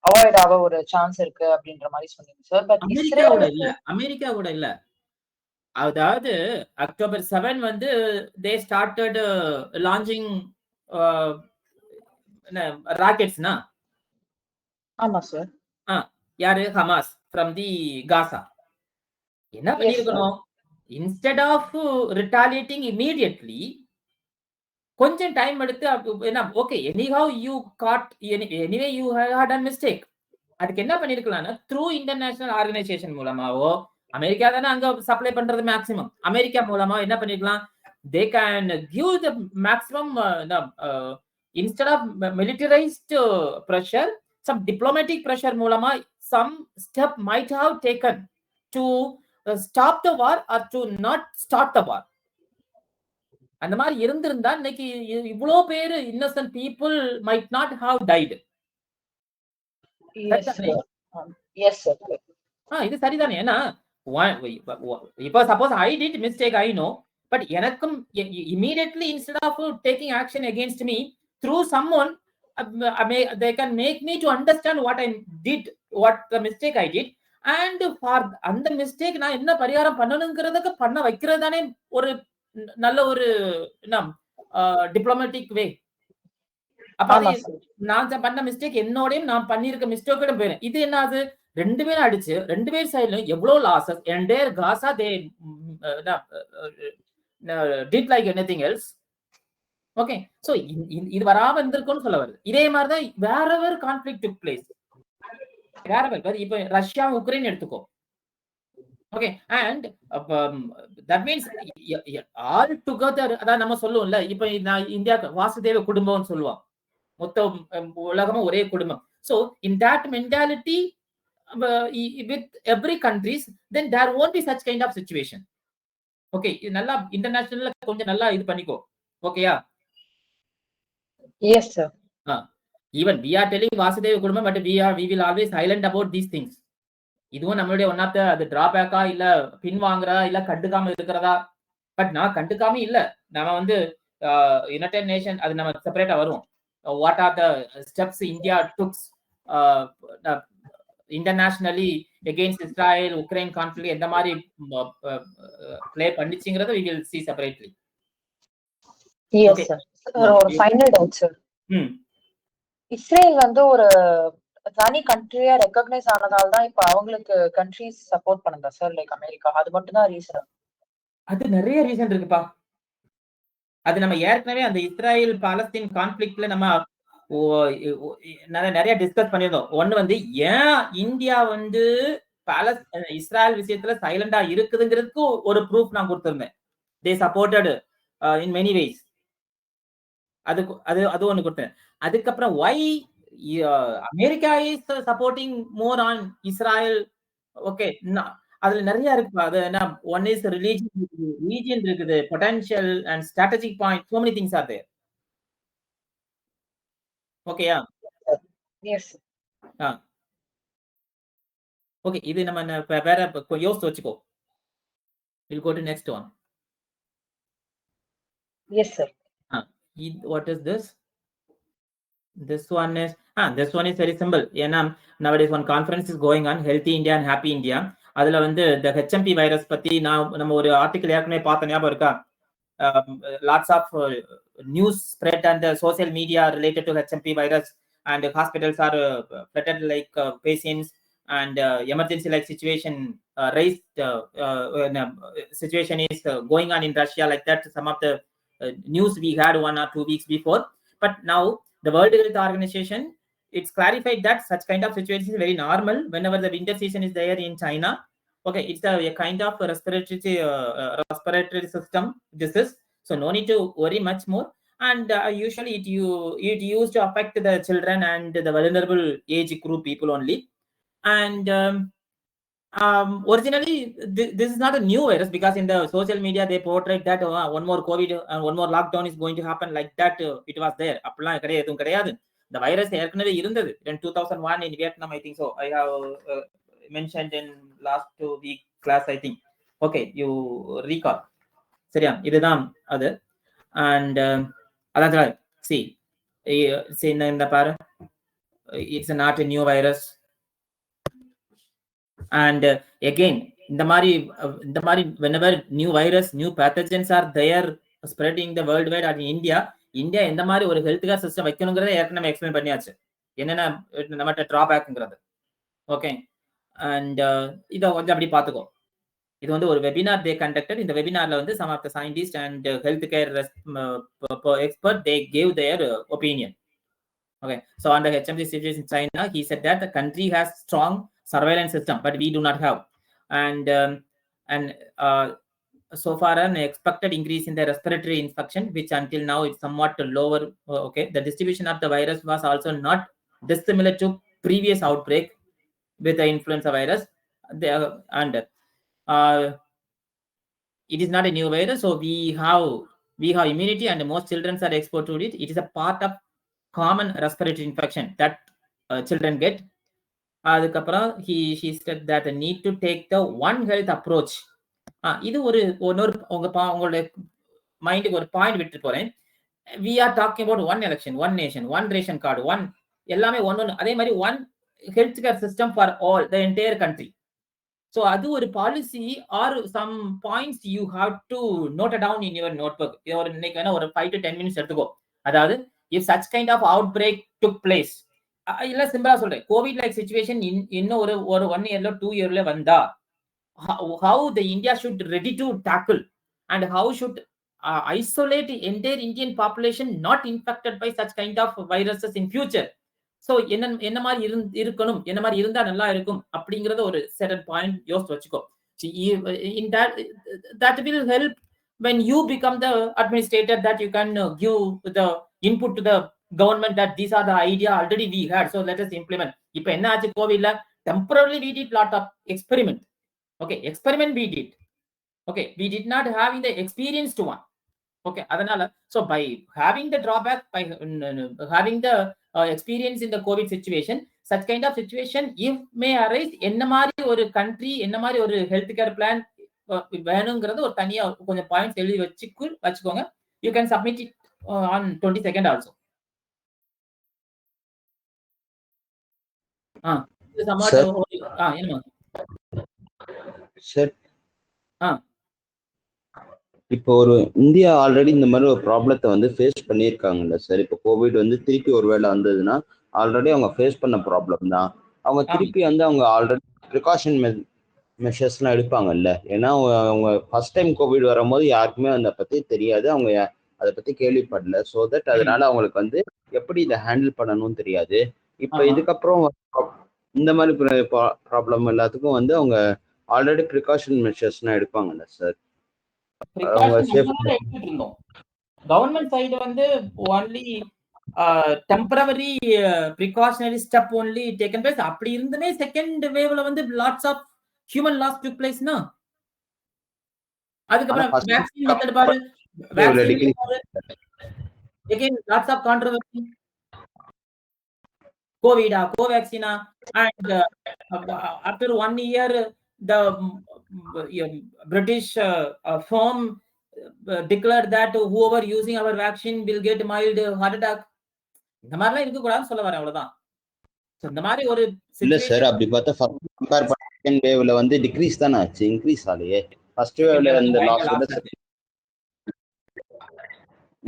அவாய்ட் ஆக ஒரு சான்ஸ் இருக்கு அப்படின்ற மாதிரி சொன்னீங்க சார். பட் அமெரிக்காவோட இல்ல, அதாவது அக்டோபர் 7 வந்து they started launching ராக்கெட்ஸ்னா. ஆமா சார். யாரு? Hamas from the Gaza. என்ன பண்ணிருக்கணும்? instead of retaliating immediately, கொஞ்சம் டைம் எடுத்து என்ன, okay anyhow you caught anyway you had a mistake. அதுக்கு என்ன பண்ணிருக்கலாம்னா த்ரூ இன்டர்நேஷனல் ஆர்கனைசேஷன் மூலமாவோ, அமெரிக்கா தானே அங்க சப்ளை பண்றது மேக்ஸிமம், அமெரிக்கா மூலமா என்ன பண்ணிருக்கலாம், they can give the maximum instead of militarized pressure, some diplomatic pressure மூலமா some step might have taken to stop the war or to not start the war. அந்த மாதிரி இருந்திருந்தா இன்னைக்கு இவ்வளோ பேரு innocent people might not have died. இது சரிதானே? ஏன்னா இப்போ suppose I did mistake, I know, but எனக்கும் immediately instead of taking action against me through someone, they can make me to understand what I did, what the mistake I did, and for அந்த mistake நான் என்ன பரிகாரம் பண்ணணுங்கிறதுக்கு பண்ண வைக்கிறது தானே ஒரு நல்ல ஒரு டிப்ளமேட்டிக் வே. அப்ப நான் பண்ண மிஸ்டேக் என்னோடையும் நான் பண்ணிருக்க மிஸ்டேக்கோட போயிடும். இது என்னது? ரெண்டு பேரும் அடிச்சு ரெண்டு பேர் சைடுலயும் எவ்வளவு losses. Entire Gaza they did like anything else. Okay, so இது வராம இருந்திருக்கும்னு சொல்ல வருது. இதே மாதிரிதான் wherever conflict took place, wherever. இப்ப ரஷ்யா உக்ரைன் எடுத்துக்கோ. Okay, and that means all together, அதான் நம்ம சொல்லுவோம்ல, இப்ப நான் இந்தியா வாசுதேவ குடும்பம்னு சொல்லுவோம், மொத்த உலகமும் ஒரே குடும்பம். So in that mentality with every countries, then there won't be such kind of situation. Okay, நல்லா இன்டர்நேஷனல்ல கொஞ்சம் நல்லா இது பண்ணிக்கோ. ஓகேயா? Yes sir. Even we are telling Vasudeva குடும்பம், but we will always silent about these things. இதுவும் நம்மளுடைய ஒன் ஆஃப் த அது டிராபேக்கா இல்ல பின்வாங்குறதா இல்ல கண்டுக்காம இருக்கிறதா? பட் நான் கண்டுக்காம இல்ல, நம்ம வந்து யுனைடெட் நேஷன் அது நம்ம செப்பரேட்டா வரும். What are the steps India took internationally against Israel Ukraine conflict எந்த மாதிரி ப்ளே பண்ணிச்சுங்கிறத we will see separately. Yes sir. ஒரு ஃபைனல் டவுட் சார். இஸ்ரேல் வந்து ஒரு தனி கண்ட்ரியா ரெகக்னைஸ் ஆனதால தான் இப்ப அவங்களுக்கு கண்ட்ரிஸ் சப்போர்ட் பண்ணுதா சார், லைக் அமெரிக்கா? அது மட்டும் தான் ரீசன்? அது நிறைய ரீசன் இருக்குப்பா. அது நம்ம ஏற்கனவே அந்த இஸ்ராயல் பாலஸ்தீன் கான்ஃபிளிக்ட்ல நம்ம நிறைய டிஸ்கஸ் பண்ணியிருந்தோம். ஒன்னு வந்து ஏன் இந்தியா வந்து இஸ்ராயல் விஷயத்துல சைலண்டா இருக்குதுங்கிறதுக்கு ஒரு ப்ரூஃப் நான் கொடுத்திருந்தேன். They supported in many ways. அது ஒண்ணு கொடுத்தேன். அதுக்கப்புறம் why America is supporting more on Israel. Okay, அதுல நிறைய இருக்கு. அது என்ன, one is region இருக்குது, potential and strategic point, so many things are there. Okay, yeah. Yes. Okay, இது நம்ம வேற யோசிச்சு வச்சுக்கோ. We'll go to next one. Yes sir. What is this? This one is very simple. ஏன்னா nowadays one conference is going on, Healthy India and Happy India. அதுல வந்து the HMP virus பத்தி நம்ம ஒரு ஆர்டிகல் ஏற்கனவே பார்த்த ஞாபகம் இருக்கா? Lots of news spread on the social media related to HMP virus, and hospitals are flooded like patients, and emergency like situation raised situation is going on in Russia, like that. Some of the news we had 1 or 2 weeks before, but now the World Health Organization, it's clarified that such kind of situation is very normal whenever the winter season is there in China. Okay, it's a kind of respiratory system disease, so no need to worry much more. And usually it used to affect the children and the vulnerable age group people only. And originally this is not a new virus, because in the social media they portrayed that one more COVID and one more lockdown is going to happen, like that. It was there. Appala edum kediyadu. The virus ஏற்கனவே இருந்தது in 2001 in Vietnam, I think so. I have mentioned in last 2 week class, I think. Okay, you recall. சரியா, இதுதான் அது. And அதான் see இந்த பாரு, it's not a new virus. And again, இந்த மாதிரி whenever new virus, new pathogens are there spreading the worldwide and India எந்த மாதிரி ஒரு ஹெல்த் கேர் சிஸ்டம் வைக்கணுங்கிறத ஏற்கனவே எக்ஸ்பிளைன் பண்ணியாச்சு, என்னென்ன நம்மகிட்ட டிராபேக்ங்கிறது. ஓகே, அண்ட் இதை கொஞ்சம் அப்படி பார்த்துக்கோ. இது வந்து ஒரு வெபினார் they conducted. இந்த வெபினார்ல வந்து some of the scientists and healthcare expert they gave their opinion. Okay, so on the HMC situation in China, he said that the country has strong surveillance system, but we do not have. And so far an expected increase in the respiratory infection, which until now is somewhat lower. Okay, the distribution of the virus was also not dissimilar to previous outbreak with the influenza virus. And it is not a new virus, so we have immunity, and most children are exposed to it. It is a part of common respiratory infection that children get. அதுக்கப்புறம் he said that need to take the one health approach. இது ஒரு உங்களோட மைண்டுக்கு ஒரு point விட்டு போறேன். we are talking about one election, one nation, one ration card, one எல்லாமே ஒன்னு, அதே மாதிரி one health care system for all the entire country. So அது ஒரு policy or some points you have to note down in your notebook. இன்னைக்கு வேணா ஒரு 5 to 10 minutes எடுத்துக்கோ. அதாவது if such kind of outbreak took place, இல்ல சிம்பிளா சொல்றேன், கோவிட் லைக் சிச்சுவேஷன் இன்னும் ஒரு 1 yearல 2 yearல வந்தா, how the India should ready to tackle, and how should isolate the entire Indian population not infected by such kind of viruses in future. So என்ன மாதிரி இருக்கணும், என்ன மாதிரி இருந்தா நல்லா இருக்கும் அப்படிங்கறத ஒரு certain point யோசிச்சு வச்சுக்கோ. In that will help when you become the administrator, that you can give the input to the government that these are the idea already we had, so let us implement. இப்ப என்ன ஆச்சு கோவிட்ல, temporarily we did lot of experiment. Okay, experiment we did. Okay, we did not having the experienced one. Okay, அதனால so by having the drawback, by having the experience in the COVID situation, such kind of situation if may arise, என்ன மாதிரி ஒரு country, என்ன மாதிரி ஒரு health care plan வேணுங்கிறது ஒரு தனியா கொஞ்சம் பாயிண்ட்ஸ் எழுதி வச்சுக்கோங்க. You can submit it on 22nd also. இப்போ ஒரு இந்தியா ஆல்ரெடி இந்த மாதிரி ஒரு ப்ராப்ளத்தை வந்து ஃபேஸ் பண்ணியிருக்காங்கல்ல சார். இப்போ கோவிட் வந்து திருப்பி ஒரு வேளை வந்ததுன்னா ஆல்ரெடி அவங்க ஃபேஸ் பண்ண ப்ராப்ளம் தான். அவங்க திருப்பி வந்து அவங்க ஆல்ரெடி ப்ரிகாஷன் மெஷர்ஸ்லாம் எடுப்பாங்கல்ல. ஏன்னா அவங்க ஃபர்ஸ்ட் டைம் கோவிட் வரும்போது யாருக்குமே அதை பற்றி தெரியாது, அவங்க அதை பற்றி கேள்விப்படல. ஸோ தட் அதனால அவங்களுக்கு வந்து எப்படி இதை ஹேண்டில் பண்ணணும்னு தெரியாது. இப்போ இதுக்கப்புறம் இந்த மாதிரி ப்ராப்ளம் எல்லாத்துக்கும் வந்து அவங்க ஆல்ரெடி ப்ரிகாஷன் மெஷர்ஸ்லாம் எடுப்பாங்கல்ல சார். கவர்மெண்ட் சைடு வந்து only temporary precautionary step only taken place. அப்படி இருந்துமே செகண்ட் வேவ்ல வந்து lots of human loss took place na. அதுக்கப்புறம் vaccine method பாரு, again lots of controversy. COVID Covaxin, and after 1 year the British firm declared that whoever using our vaccine will get mild heart attack. இந்த மாதிரிலாம் இருக்க கூடாதுன்னு சொல்ல வரேன், அவ்வளவுதான். இந்த மாதிரி ஒரு இல்ல சார், அப்படி பார்த்தா கம்பேர் பண்ண செகண்ட் வேவ்ல வந்து டிக்ரீஸ் தானே ஆச்சு, இன்க்ரீஸ் ஆலையே. ஃபர்ஸ்ட் வேவ்ல அந்த லாஸ் விட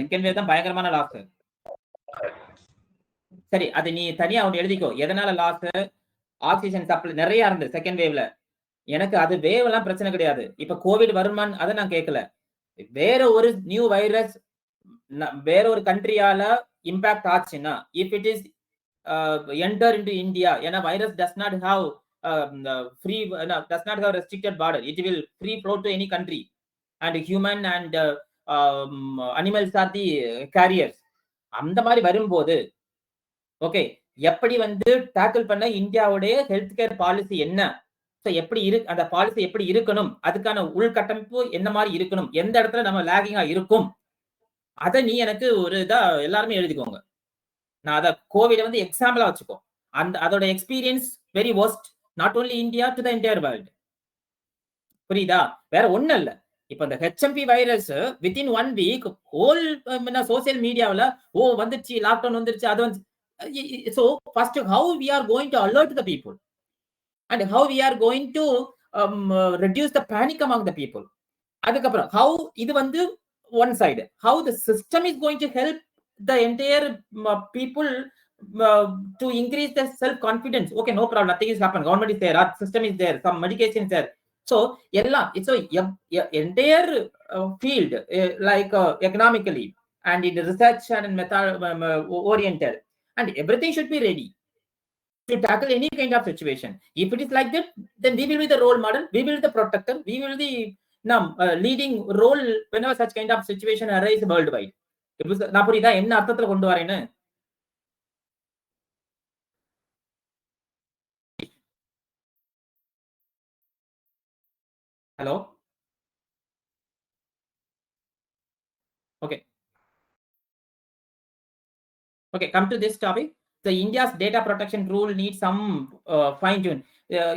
செகண்ட் வேவ் தான் பயங்கரமான லாஸ். சரி, அது நீ தனியா ஒன்று எழுதிக்கோ, எதனால லாஸ், ஆக்சிஜன் சப்ளை நிறைய இருந்தது செகண்ட் வேவ்ல. எனக்கு அது வேவ் எல்லாம் பிரச்சனை கிடையாது. இப்ப கோவிட் வருமான்னு அதை நான் கேட்கல. வேற ஒரு நியூ வைரஸ் வேற ஒரு கண்ட்ரியால இம்பாக்ட் ஆச்சுன்னா, if it is enter into India, ஏன்னா virus does not have free does not have restricted border, it will free flow to any country, and human and animals are the carriers. அந்த மாதிரி வரும்போது okay, எப்படி வந்து tackle பண்ண இந்தியாவுடைய health care policy என்ன, எப்படி அந்த பாலிசி எப்படி இருக்கணும், அதுக்கான உள்கட்டமைப்பு என்ன மாதிரி இருக்கணும், எந்த இடத்துல நம்ம லேகிங்கா இருக்கும், அதை நீ எனக்கு ஒரு இதா எல்லாருமே எழுதிக்கோங்க. நான் அதை கோவிட வந்து எக்ஸாம்பிளா வச்சுக்கோ. அதோட experience very worst, not only India to the entire world. புரியுதா? வேற ஒண்ணும் இல்ல. இப்ப இந்த HMP virus within 1 week whole social மீடியாவில் வந்துச்சு, லாக்டவுன் வந்துருச்சு, அது வந்து. So first, how we are going to alert the people and how we are going to reduce the panic among the people. அதுக்கப்புறம் how இது வந்து one side, how the system is going to help the entire people to increase their self confidence. Okay, no problem, nothing is happened, government is there, our system is there, some medication is there. So எல்லாம் it's a entire field like economically and in research and method oriented, and everything should be ready to tackle any kind of situation. If it is like that, then we will be the role model, we will be the protector, we will be the leading role whenever such kind of situation arise worldwide. நான் புரியுதா என்ன அர்த்தத்துல கொண்டு வரேன்னு? Hello? Okay. Okay, come to this topic. The India's data protection rule needs some fine tune.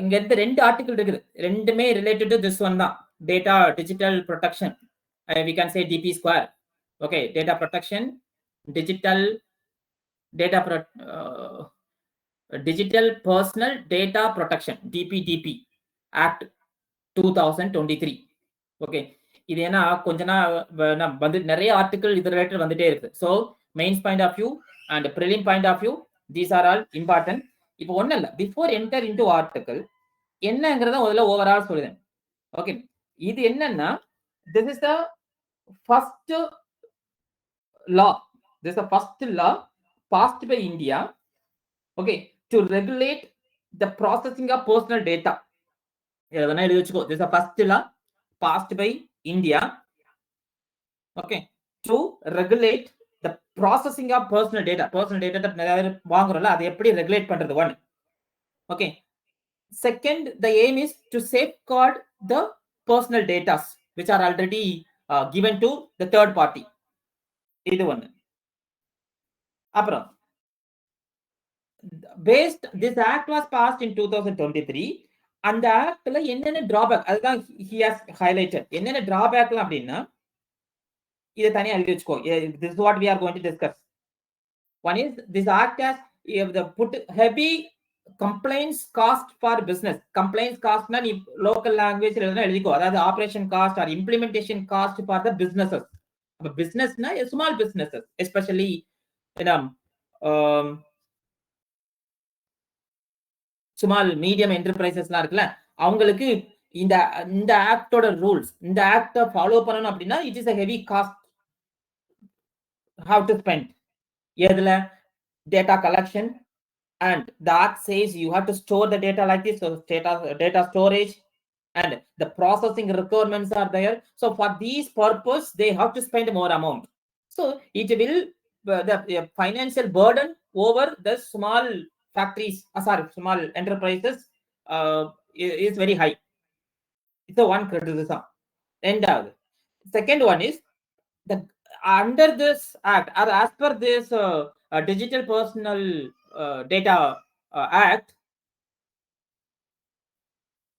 இங்க இருந்து 2 article இருக்குது, ரெண்டுமே ரிலேட்டட் டு திஸ் ஒன் தான், data digital protection. We can say DP square. Okay, data protection, digital personal data protection, DPDP Act 2023. Okay, இது ஏன்னா கொஞ்ச நாள் வந்து நிறைய ஆர்டிகல் இது ரிலேட்டட் வந்துட்டே இருக்கு. So mains point of view and prelim point of view, these are all important. இப்போ ஒண்ணு இல்ல, பிஃபோர் என்டர் இன்டு ஆர்டிகல் என்னங்கறத முதல்ல ஓவரால் சொல்லுறேன். ஓகே, இது என்னன்னா this is the first law, this is the first law passed by India, okay, to regulate the processing of personal data. இதெல்லாம் எழுதி வச்சுக்கோ. this is the first law passed by India, okay, to regulate the processing of personal data. Personal data வாங்குறோம்ல, அதை எப்படி regulate பண்றது? One. Okay, second, the aim is to safeguard the personal data which are already given to the third party. இது ஒன்னு. அப்புறம் based, this act was passed in 2023. அந்த ஆக்ட்ல என்னென்ன drawback, அதுதான் he has highlighted. என்னென்ன டிராபேக்லாம் அப்படின்னா இதை தனியா எழுதி வச்சுக்கோ. This is what we are going to discuss. One is this act has put heavy complaints cost for business. Complaints cost na நீ local language எழுதிக்கோ, அதாவது operation cost or implementation cost for the businesses. அப்ப business na small businesses, especially small medium enterprises-லாம் இருக்குல்ல, அவங்களுக்கு இந்த ஆக்டோட rules, இந்த act follow பண்ணணும் அப்படின்னா it is a heavy cost. How to spend? எதுல? Data collection, and the act says you have to store the data like this, so data storage and the processing requirements are there. So for these purpose they have to spend more amount. So it will the financial burden over the small factories, small enterprises is very high. It's a one criticism. And second one is that under this act, or as per this digital personal data act,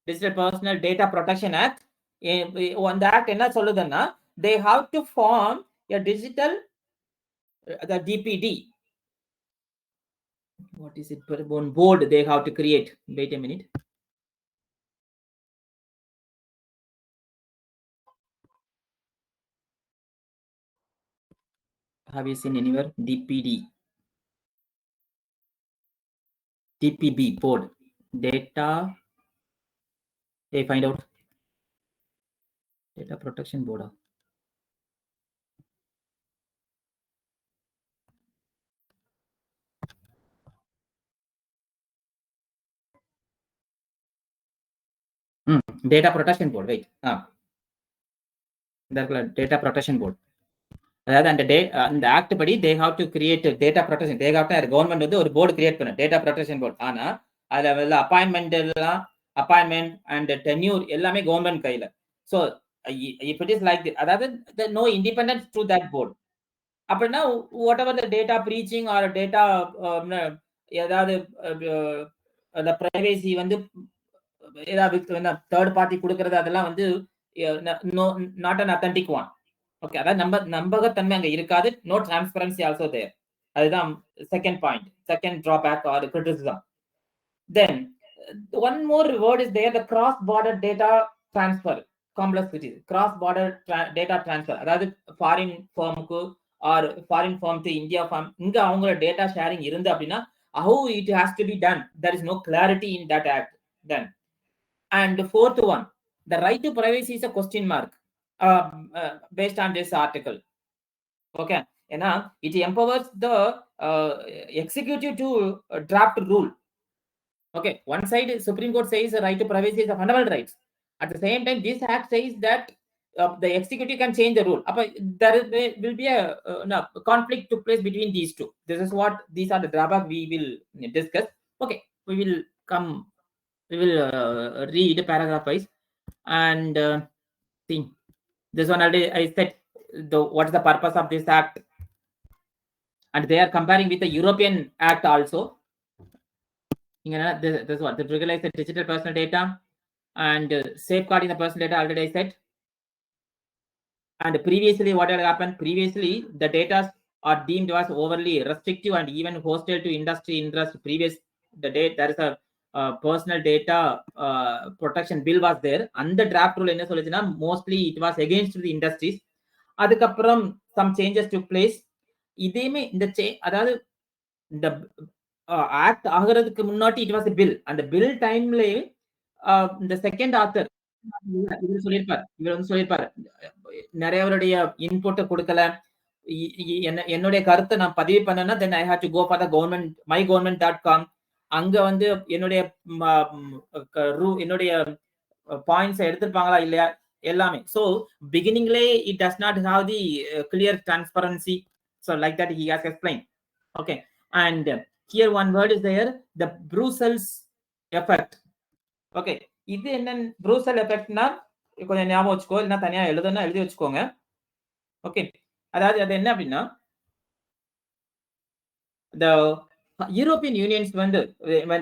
digital personal data protection act, on the act enna solludana, they have to form a digital the DPD. What is it? One board they have to create. Wait a minute. Have you seen anywhere DPD? DPB board. Data. Hey, find out. Data Protection Board. Data Protection Board. Wait. Data Protection Board. அதாவது அந்த act படி they have to create data protection. They have to government வந்து ஒரு board create பண்ண data protection board. ஆனா அதுல appointment எல்லாம் appointment and tenure எல்லாமே கவர்மெண்ட் கையில. So if it is like அதாவது no independence to that board. அப்படின்னா whatever the data breaching or data ஏதாவது அந்த பிரைவேசி வந்து ஏதாவது தேர்ட் பார்ட்டி கொடுக்கறது அதெல்லாம் வந்து not an authentic one. Okay, அதாவது நம்பகத்தன்மை அங்க இருக்காது. No transparency also there. அதுதான் second point, second drawback or criticism. Then one more word is there, the cross border data transfer complexity. Cross border data transfer, அதாவது foreign ஃபார்முக்கு or foreign firm to India firm, இங்க அவங்களோட data sharing இருந்து அப்படின்னா how it has to be done, there is no clarity in that act then. And fourth one, the right to privacy is a question mark based on this article. Okay, ஏன்னா it empowers the executive to draft rule. Okay, one side Supreme Court says the right to privacy is a fundamental right. At the same time, this act says that the executive can change the rule. There will be a conflict took place between these two. This is what these are the drawbacks we will discuss. Okay, we will read paragraph wise and see. This one already I said what is the purpose of this act, and they are comparing with the European Act also. This what, to regulate the digital personal data and safeguarding the personal data already I said. And previously what had happened, previously the data are deemed as overly restrictive and even hostile to industry interest. Previous the date there is a personal data protection bill was there, and the draft rule என்ன சொல்லுச்சுன்னா mostly it was against the industries. அதுக்கப்புறம் some changes took place. இதேமே இந்த அதாவது இந்த act ஆகிறதுக்கு முன்னாடி it was a bill. அந்த bill டைம்ல இந்த செகண்ட் ஆத்தர் இவர் சொல்லியிருப்பார் நிறையவருடைய இன்புட்டை கொடுக்கல, என்னுடைய கருத்தை நான் பதிவு பண்ணேன்னா then I have to go for the government mygovernment.com. அங்க வந்து என்னுடைய பாயிண்ட்ஸ் எடுத்திருப்பாங்களா இல்லையா எல்லாமே. ஸோ பிகினிங்லே it does not have the clear transparency. So like that he has explain. Okay, and here one word is there, the Brussels effect. Okay, இது என்ன ப்ரூசல் எஃபெக்ட்னா கொஞ்சம் ஞாபகம் வச்சுக்கோ, இல்லைன்னா தனியா எழுதுனா எழுதி வச்சுக்கோங்க. ஓகே, அதாவது அது என்ன அப்படின்னா the European Unions வந்து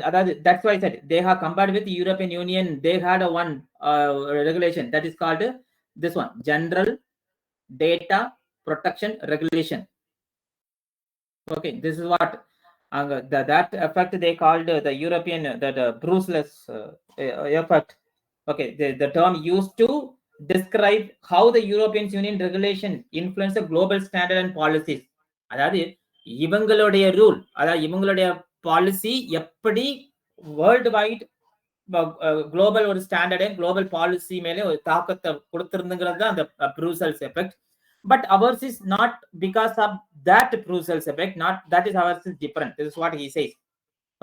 அதாவது that's why I said they have compared with the European Union. They had a one regulation that is called this one, General Data Protection Regulation. Okay, this is what that effect they called the European the Brussels effect. Okay, the term used to describe how the European Union regulation influence the global standard and policies. அதாவது இவங்களுடைய rule, அதாவது இவங்களுடைய policy எப்படி world wide global ஒரு standard global policy மேலே ஒரு தாக்கத்தை கொடுத்திருந்துங்கிறது தான் அந்த Brussels effect. But ours is not because of that Brussels effect, not that is ours is different. This is what he says.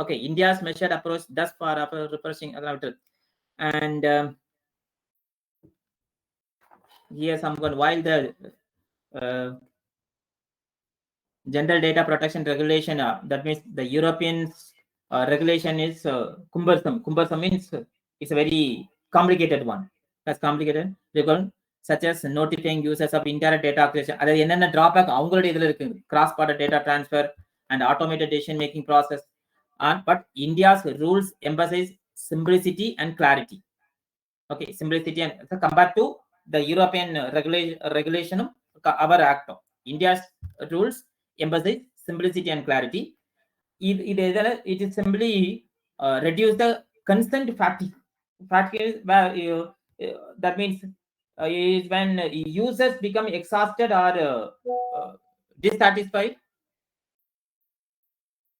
Okay, India's measured approach thus for refreshing அதெல்லாம் விட்டு. And here someone, while the General Data Protection Regulation, that means the European regulation is cumbersome. Cumbersome means it's a very complicated one. That's complicated. Such as notifying users of indirect data acquisition. Adha enna drawback avங்களோட இதுல இருக்கு, cross border data transfer and automated decision making process. But India's rules emphasize simplicity and clarity. Okay, simplicity and compared to the European regulation, our act, India's rules emphasize simplicity and clarity. It is simply reduce the consent fatigue. Fatigue that means is when users become exhausted or dissatisfied.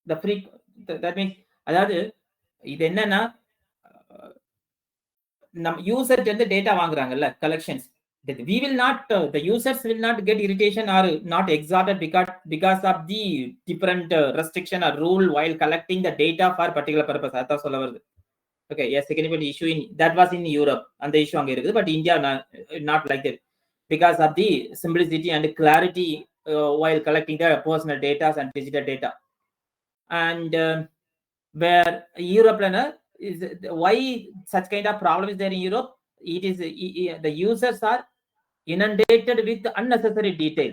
That means அதாவது இது என்னன்னா நம்ம யூசர்ட்ட இருந்து data வாங்குறாங்கல்ல collections, we will not the users will not get irritation or not exhausted because of the different restriction or rule while collecting the data for particular purpose. அத சொல்ல வருது. Okay, yes, significant issue in that was in Europe, and the issue அங்க இருக்குது, but India not like that because of the simplicity and clarity while collecting the personal data and digital data. And where Europe is why such kind of problem is there in Europe? It is the users are inundated with unnecessary detail.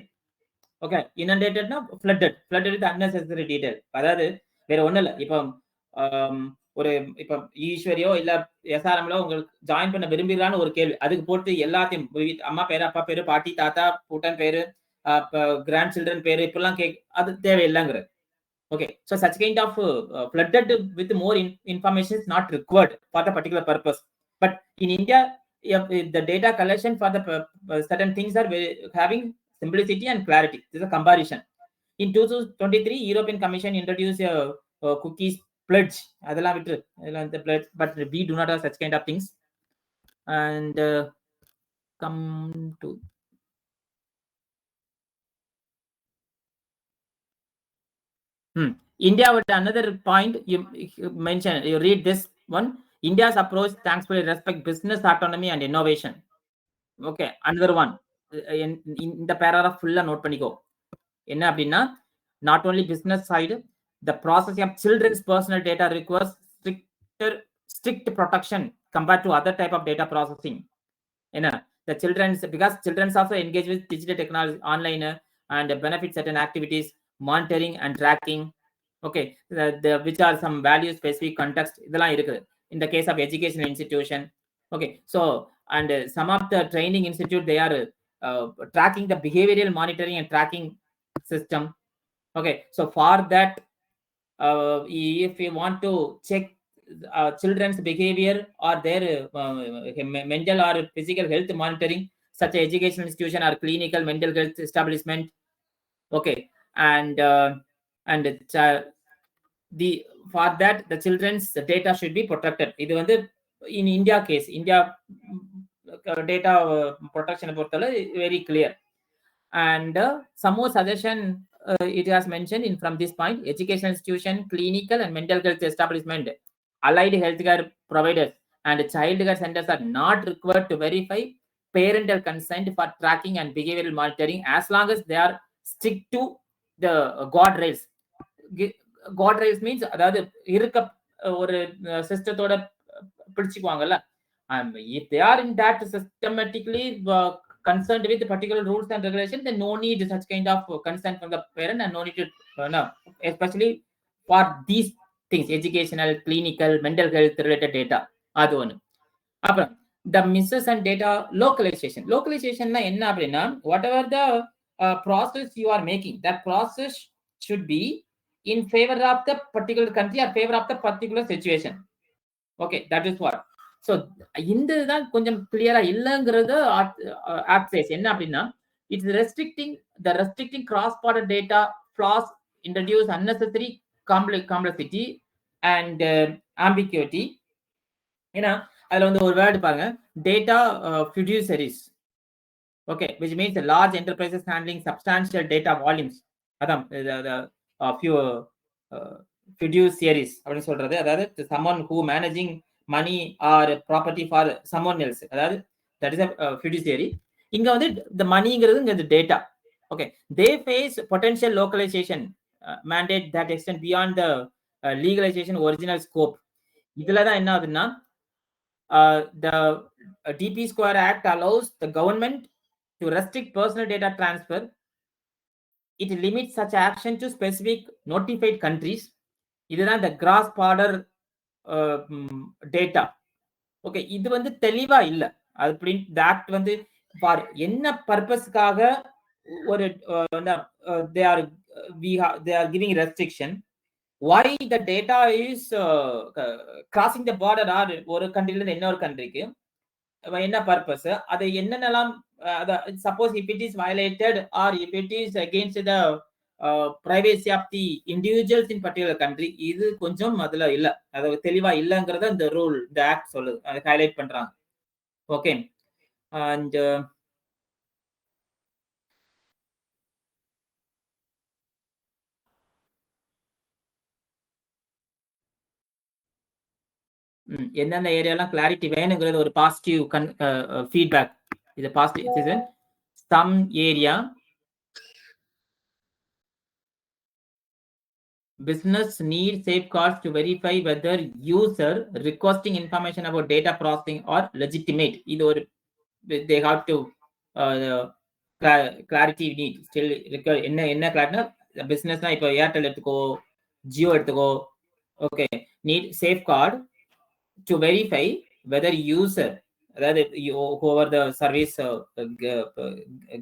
Okay, inundated na flooded with unnecessary detail. அதாவது வேற ஒண்ணும் இல்ல. இப்போ ஒரு இப்போ ஈஸ்வரியோ இல்ல எஸ்ஆர்எம்ல உங்களுக்கு join பண்ண விரும்புகிறான்னு ஒரு கேள்வி, அதுக்கு போட்டு எல்லாத்தையும் அம்மா பேரு, அப்பா பேரு, பாட்டி, தாத்தா, பூட்டன் பேரு, கிராண்ட் சில்ட்ரன் பேரு இப்பெல்லாம் அது தேவையில்லைங்கிறது. Okay, so such kind of flooded with more information is not required for the particular purpose. But in India, the data collection for the certain things are having simplicity and clarity. This is a comparison. In 2023, European Commission introduced a cookies pledge. The pledge, but we do not have such kind of things. And come to India with another point you mentioned. You read this one. India's approach thankfully respect business autonomy and innovation. Okay, another one. In the paragraph full note paniko. Enna appadina not only business side, the processing of children's personal data requires strict protection compared to other type of data processing. The because children's also engage with digital technology online and benefit certain activities, monitoring and tracking. Okay, which are some value specific context இதெல்லாம் இருக்குது in the case of educational institution. Okay, so and some of the training institute, they are tracking the behavioral monitoring and tracking system. Okay, so for that if you want to check children's behavior or their mental or physical health monitoring, such as educational institution or clinical mental health establishment. Okay, and for that the children's data should be protected. Idu vandu in India case, India data protection very clear. And some more suggestion it has mentioned in from this point: educational institution, clinical and mental health establishment, allied healthcare providers and child care centers are not required to verify parental consent for tracking and behavioral monitoring as long as they are strict to the guardrails. Guardrails means அதாவது இருக்க ஒரு சிஸ்டத்தோட பிடிச்சுக்குவாங்கல்ல. If they are in that systematically concerned with the particular rules and regulations, then no need such kind of consent from the parent and no need to especially for these things, educational, clinical, mental health related data. அது ஒன்று. அப்புறம் the misses and data localization. Localization என்ன அப்படின்னா, whatever the process you are making, that process should be in favor of the particular country or favor of the particular situation. Okay, that is what. So இந்த தான் கொஞ்சம் கிளியரா இல்லங்கிறது act chase என்ன அப்படின்னா, it's restricting cross border data flaws, introduce unnecessary complexity and ambiguity. ஏன்னா அதுல வந்து ஒரு வேர்டு பாருங்க, data fiduciaries. Okay, which means the large enterprises handling substantial data volumes. அதான் few fiduciaries அப்படின்னு சொல்றது, அதாவது someone who managing money or property for someone else, அதாவது that is a fiduciary. இங்க வந்து the moneyங்கிறது இங்க data. Okay, they face potential localization mandate that extend beyond the legalization original scope. இதுல தான் என்ன ஆகுதுன்னா, the DP Square Act allows the government to restrict personal data transfer. It limits such action to specific notified countries. இதுதான் the cross border data. Okay, இது வந்து தெளிவா இல்ல. அது ஆக்ட் வந்து என்ன பர்பஸ்க்காக ஒரு they are giving restriction, why the data is crossing the border or ஒரு கண்ட்ரில இருந்து இன்னொரு கண்ட்ரிக்கு என்ன பர்பஸ், அது என்னென்னலாம், suppose if it is violated or if it is against the privacy of the individuals in particular country இது கொஞ்சம் அதுல இல்ல, அது தெளிவா இல்லங்கறத இந்த ரூல் இந்த ஆக்ட் சொல்லுது, அதை ஹைலைட் பண்றாங்க. ஓகே, அண்ட் எந்தெந்த ஏரியாலாம் கிளாரிட்டி வேணுங்கிறது ஒரு பாசிட்டிவ் ஃபீட்பேக். இது positive. Some area business need safeguards to verify whether user requesting information about data processing are legitimate. இது ஒரு they have to clarity need still என்ன கிளாரிட்டினா பிசினஸ்னா இப்போ ஏர்டெல் எடுத்துக்கோ, ஜியோ எடுத்துக்கோ, okay, need safeguard to verify whether user, அதாவது whoever the service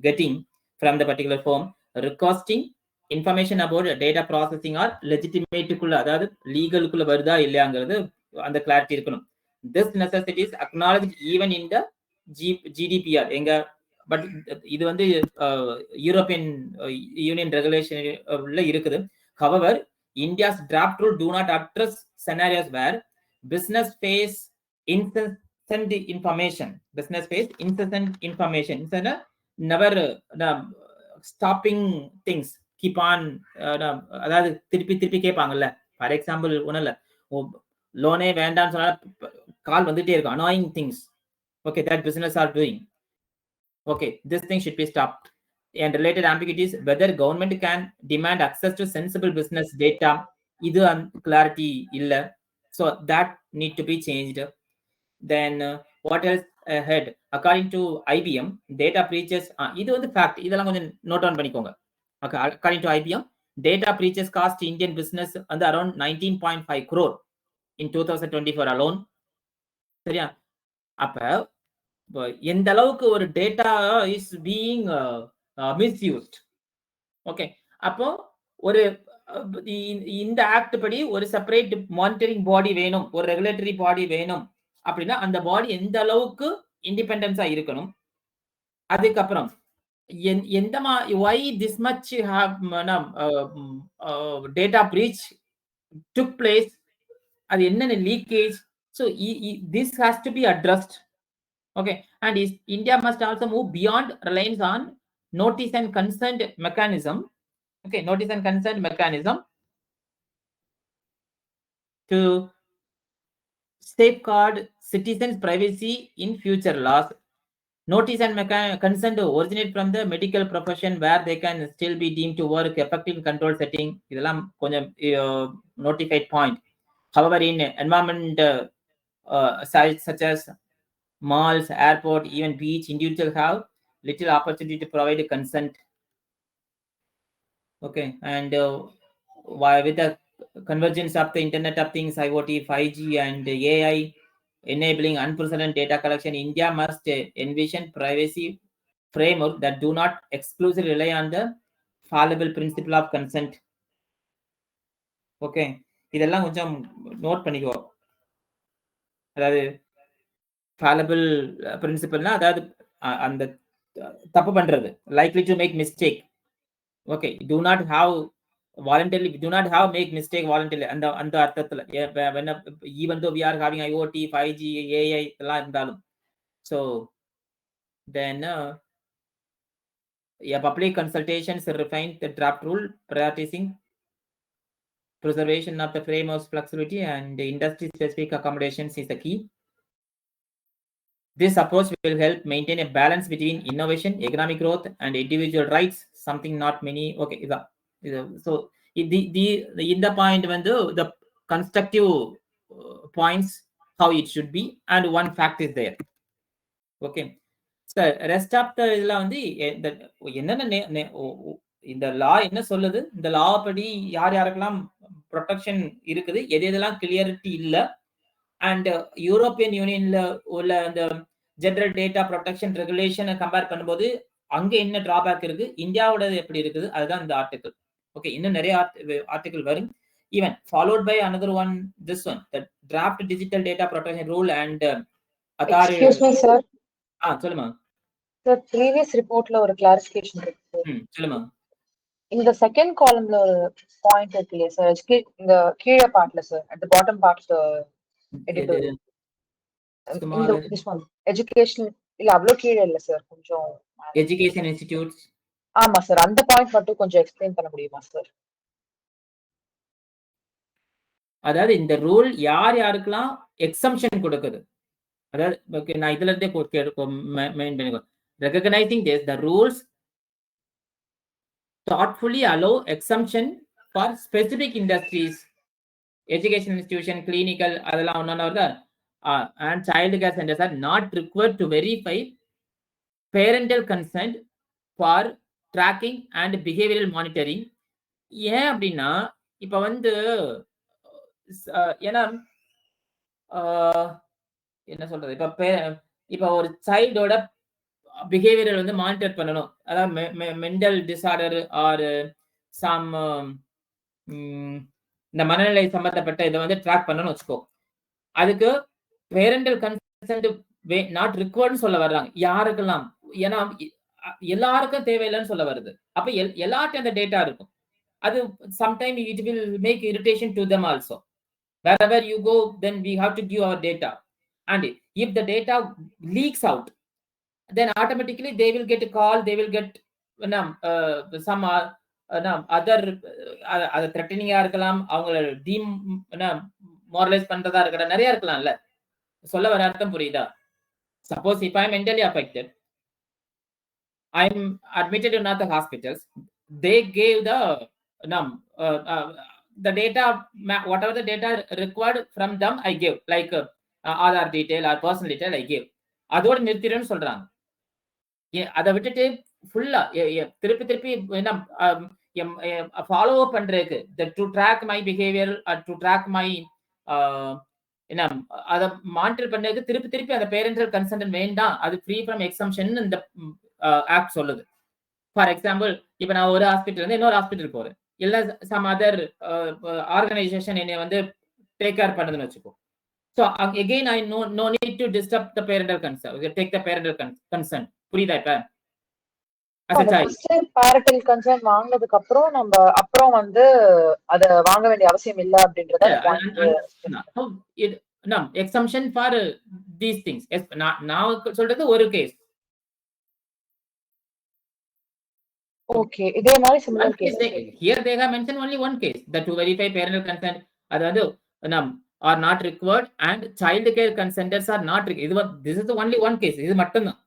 getting from the particular firm requesting information about data processing or legitimate குள்ள, அதாவது லீகலுக்குள்ள வருதா இல்லையாங்கிறது அந்த கிளாரிட்டி இருக்கணும். This necessity is acknowledged even in the GDPR எங்க, but இது வந்து யூரோப்பியன் யூனியன் ரெகுலேஷன் உள்ள இருக்குது. However, India's draft rule do not address scenarios where business face incessant information, never stopping things, keep on, அதாவது திருப்பி கேட்பாங்கல்ல. For example ஒன்றும் இல்லை, லோனே வேண்டாம்னு சொன்னா கால் வந்துட்டே இருக்கும், annoying things. Okay, that business are doing. Okay, this thing should be stopped. And related ambiguities, whether government can demand access to sensible business data, இது clarity இல்ல, so that need to be changed. Then what else ahead? According to IBM, data breaches, இது வந்து fact, இதெல்லாம் கொஞ்சம் note on பண்ணிக்கோங்க. Okay, according to IBM, data breaches cost Indian business and around 19.5 crore in 2024 alone. சரியா? அப்ப எந்த அளவுக்கு ஒரு data is being misused. Okay, அப்போ ஒரு இந்த ஆக்ட் படி ஒரு செப்பரேட் மானிட்டரிங் பாடி வேணும், ஒரு ரெகுலேட்டரி பாடி வேணும். அப்படின்னா அந்த பாடி எந்த அளவுக்கு இண்டிபெண்டன்ஸா இருக்கணும். அதுக்கப்புறம் எந்த why this much have data breach took place, அது என்னென்ன leakage, so this has to be addressed. Okay, and India must also move beyond reliance on notice and consent mechanism. Okay, notice and consent mechanism to safeguard citizens' privacy in future laws. Notice and consent originate from the medical profession where they can still be deemed to work effective control setting. இதெல்லாம் கொஞ்சம் notified point. However, in environment sites such as malls, airport, even beach, individuals have little opportunity to provide consent. Okay, and with the convergence of the Internet of Things, IoT, 5G, and AI enabling unprecedented data collection, India must envision privacy framework that do not exclusively rely on the fallible principle of consent. Okay, இதெல்லாம் கொஞ்சம் note பண்ணிக்கோ. அதாவது fallible principle-னா அதாவது அந்த தப்பு பண்றது, likely to make mistake. Okay, do not have voluntarily, do not have make mistake voluntarily, அந்த அர்த்தத்துல, even though we are having IoT, 5G, AI எல்லாம் இருந்தாலும். So then public consultations refine the draft rule, prioritizing preservation of the framework's flexibility and industry specific accommodations is the key. This approach will help maintain a balance between innovation, economic growth, and individual rights, something not many. Okay, so the point when the constructive points how it should be, and one fact is there. Okay, so rest of the இதெல்லாம் வந்து என்னென்ன இந்த லா என்ன சொல்லுது, இந்த லா படி யார் யாருக்கெல்லாம் ப்ரொடெக்ஷன் இருக்குது, எது எதெல்லாம் கிளியரிட்டி இல்ல, அண்ட் யூரோப்பியன் யூனியன்ல உள்ள அந்த ஜெனரல் டேட்டா ப்ரொடெக்ஷன் ரெகுலேஷனை கம்பேர் பண்ணும்போது அங்க என்ன டிராபேக் இருக்கு, இந்தியாவோட எப்படி இருக்குது, அதுதான் இந்த ஆர்டிகல். ஓகே, இன்னும் நிறைய ஆர்டிகல் வரும். Even followed by another one, this one, the draft digital data protection rule and authority. Excuse me, sir. சொல்லுமா. The previous reportல ஒரு clarification இருக்கு. சொல்லுமா. In the second column, the point இருக்கு இல்லையா சார், இந்த கீழே பார்ட்ல sir, at the bottom part of the editorial. இந்த this one education இல்ல அவ்வளவு கீழே இல்ல சார், கொஞ்சம் education institutes. ஆமா சார், அந்த பாயிண்ட் மட்டும் கொஞ்சம் எக்ஸ்பிளைன் பண்ண முடியுமா சார்? அதாவது இந்த ரூல் யார் யாருக்கெல்லாம் எக்ஸம்ஷன் கொடுக்குது, அதாவது நான் இதுல இருந்தே மெயின் பண்ணிக்கோ. recognizing this, the rules thoughtfully allow exemption for specific industries, education institution, clinical, அதெல்லாம் ஒன்னொன்னு வருதா, and child care centers are not required to verify parental consent for tracking and behavioral monitoring. ஏன் அப்படின்னா இப்ப வந்து ஏன்னா என்ன சொல்றது, இப்ப ஒரு சைல்டோட பிஹேவியர் வந்து மானிட்டர் பண்ணணும், அதாவது மென்டல் டிசார்டர் ஆர் சம் இந்த மனநிலை சம்பந்தப்பட்ட இதை வந்து ட்ராக் பண்ணணும்னு வச்சுக்கோ. அதுக்கு பேரண்டல் கன்சென்ட் நாட் ரிக்வயர்ட்னு சொல்ல வர்றாங்க. யாருக்கெல்லாம், ஏன்னா எல்லாருக்கும் தேவையில்லைன்னு சொல்ல வருது. அப்ப எல்லார்ட்டும் அந்த டேட்டா இருக்கும். அது sometime it will make irritation to them also. Wherever you go, then we have to give our data, and if the data leaks out, then automatically they will get a call, they will get some other threatening இருக்கலாம், அவங்கள moralize பண்றதா இருக்கலாம், நிறைய இருக்கலாம்ல. சொல்ல வர அர்த்தம் புரியுதா? Suppose if I am mentally affected, I am admitted in other hospitals, they gave the data, whatever the data required from them, I gave, like Aadhaar detail or personal detail I gave. அதோட நிறுத்திடுன்னு சொல்றாங்க. அதை விட்டுட்டு ஃபுல்லா திருப்பி திருப்பி follow up பண்றதுக்கு, to track my behaviour, to track my அதை monitor பண்ணதுக்கு திருப்பி திருப்பி அந்த பேரண்டல் கன்சென்ட் வேண்டாம், அது ஃப்ரீ ஃப்ரம் எக்ஸம்ஷன் இந்த ஆக்ட் சொல்லுது. ஃபார் எக்ஸாம்பிள், இப்ப நான் ஒரு ஹாஸ்பிட்டல் இருந்து இன்னொரு ஹாஸ்பிட்டல் போறேன், இல்ல சம் அதர் ஆர்கனைசேஷன் என்னை வந்து டேக் கேர் பண்ணுதுன்னு வச்சுக்கோ. So again I no need to disturb the parental consent, take the parental consent. புரியுதா? இப்ப parental consent வாங்குனதுக்கு அப்புறம் நம்ம அப்புறம் வந்து அத வாங்க வேண்டிய அவசியம் இல்ல அப்படின்றத exemption for these things. நான் சொல்றது ஒரு கேஸ். Okay, இதே மாதிரி similar case. Here they have mentioned only one case, that to verify parental consent, அதாவது are not required and child care centers are not required. This is the only one case. இது மட்டும்தான்.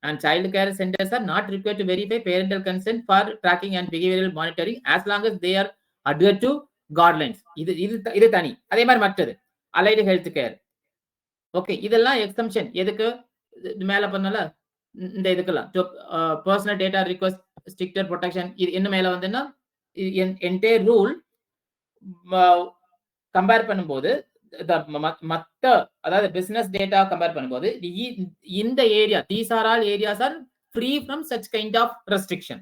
And child care centers are not required to verify parental consent for tracking and behavioral monitoring as long as they are adhered to guidelines. இது தனி. அதே மாதிரி மற்றது allied health care. Okay, இதெல்லாம் exemption. எதுக்கு மேல பண்ணல, இந்த இதுக்கெல்லாம் personal data request, stricter protection. இது என்ன மேல வந்துன்னா என்டையர் ரூல் கம்பேர் பண்ணும்போது மத்த, அதாவது பிசினஸ் டேட்டா கம்பேர் பண்ணும்போது இந்த area, these are all areas are free from such kind of restriction.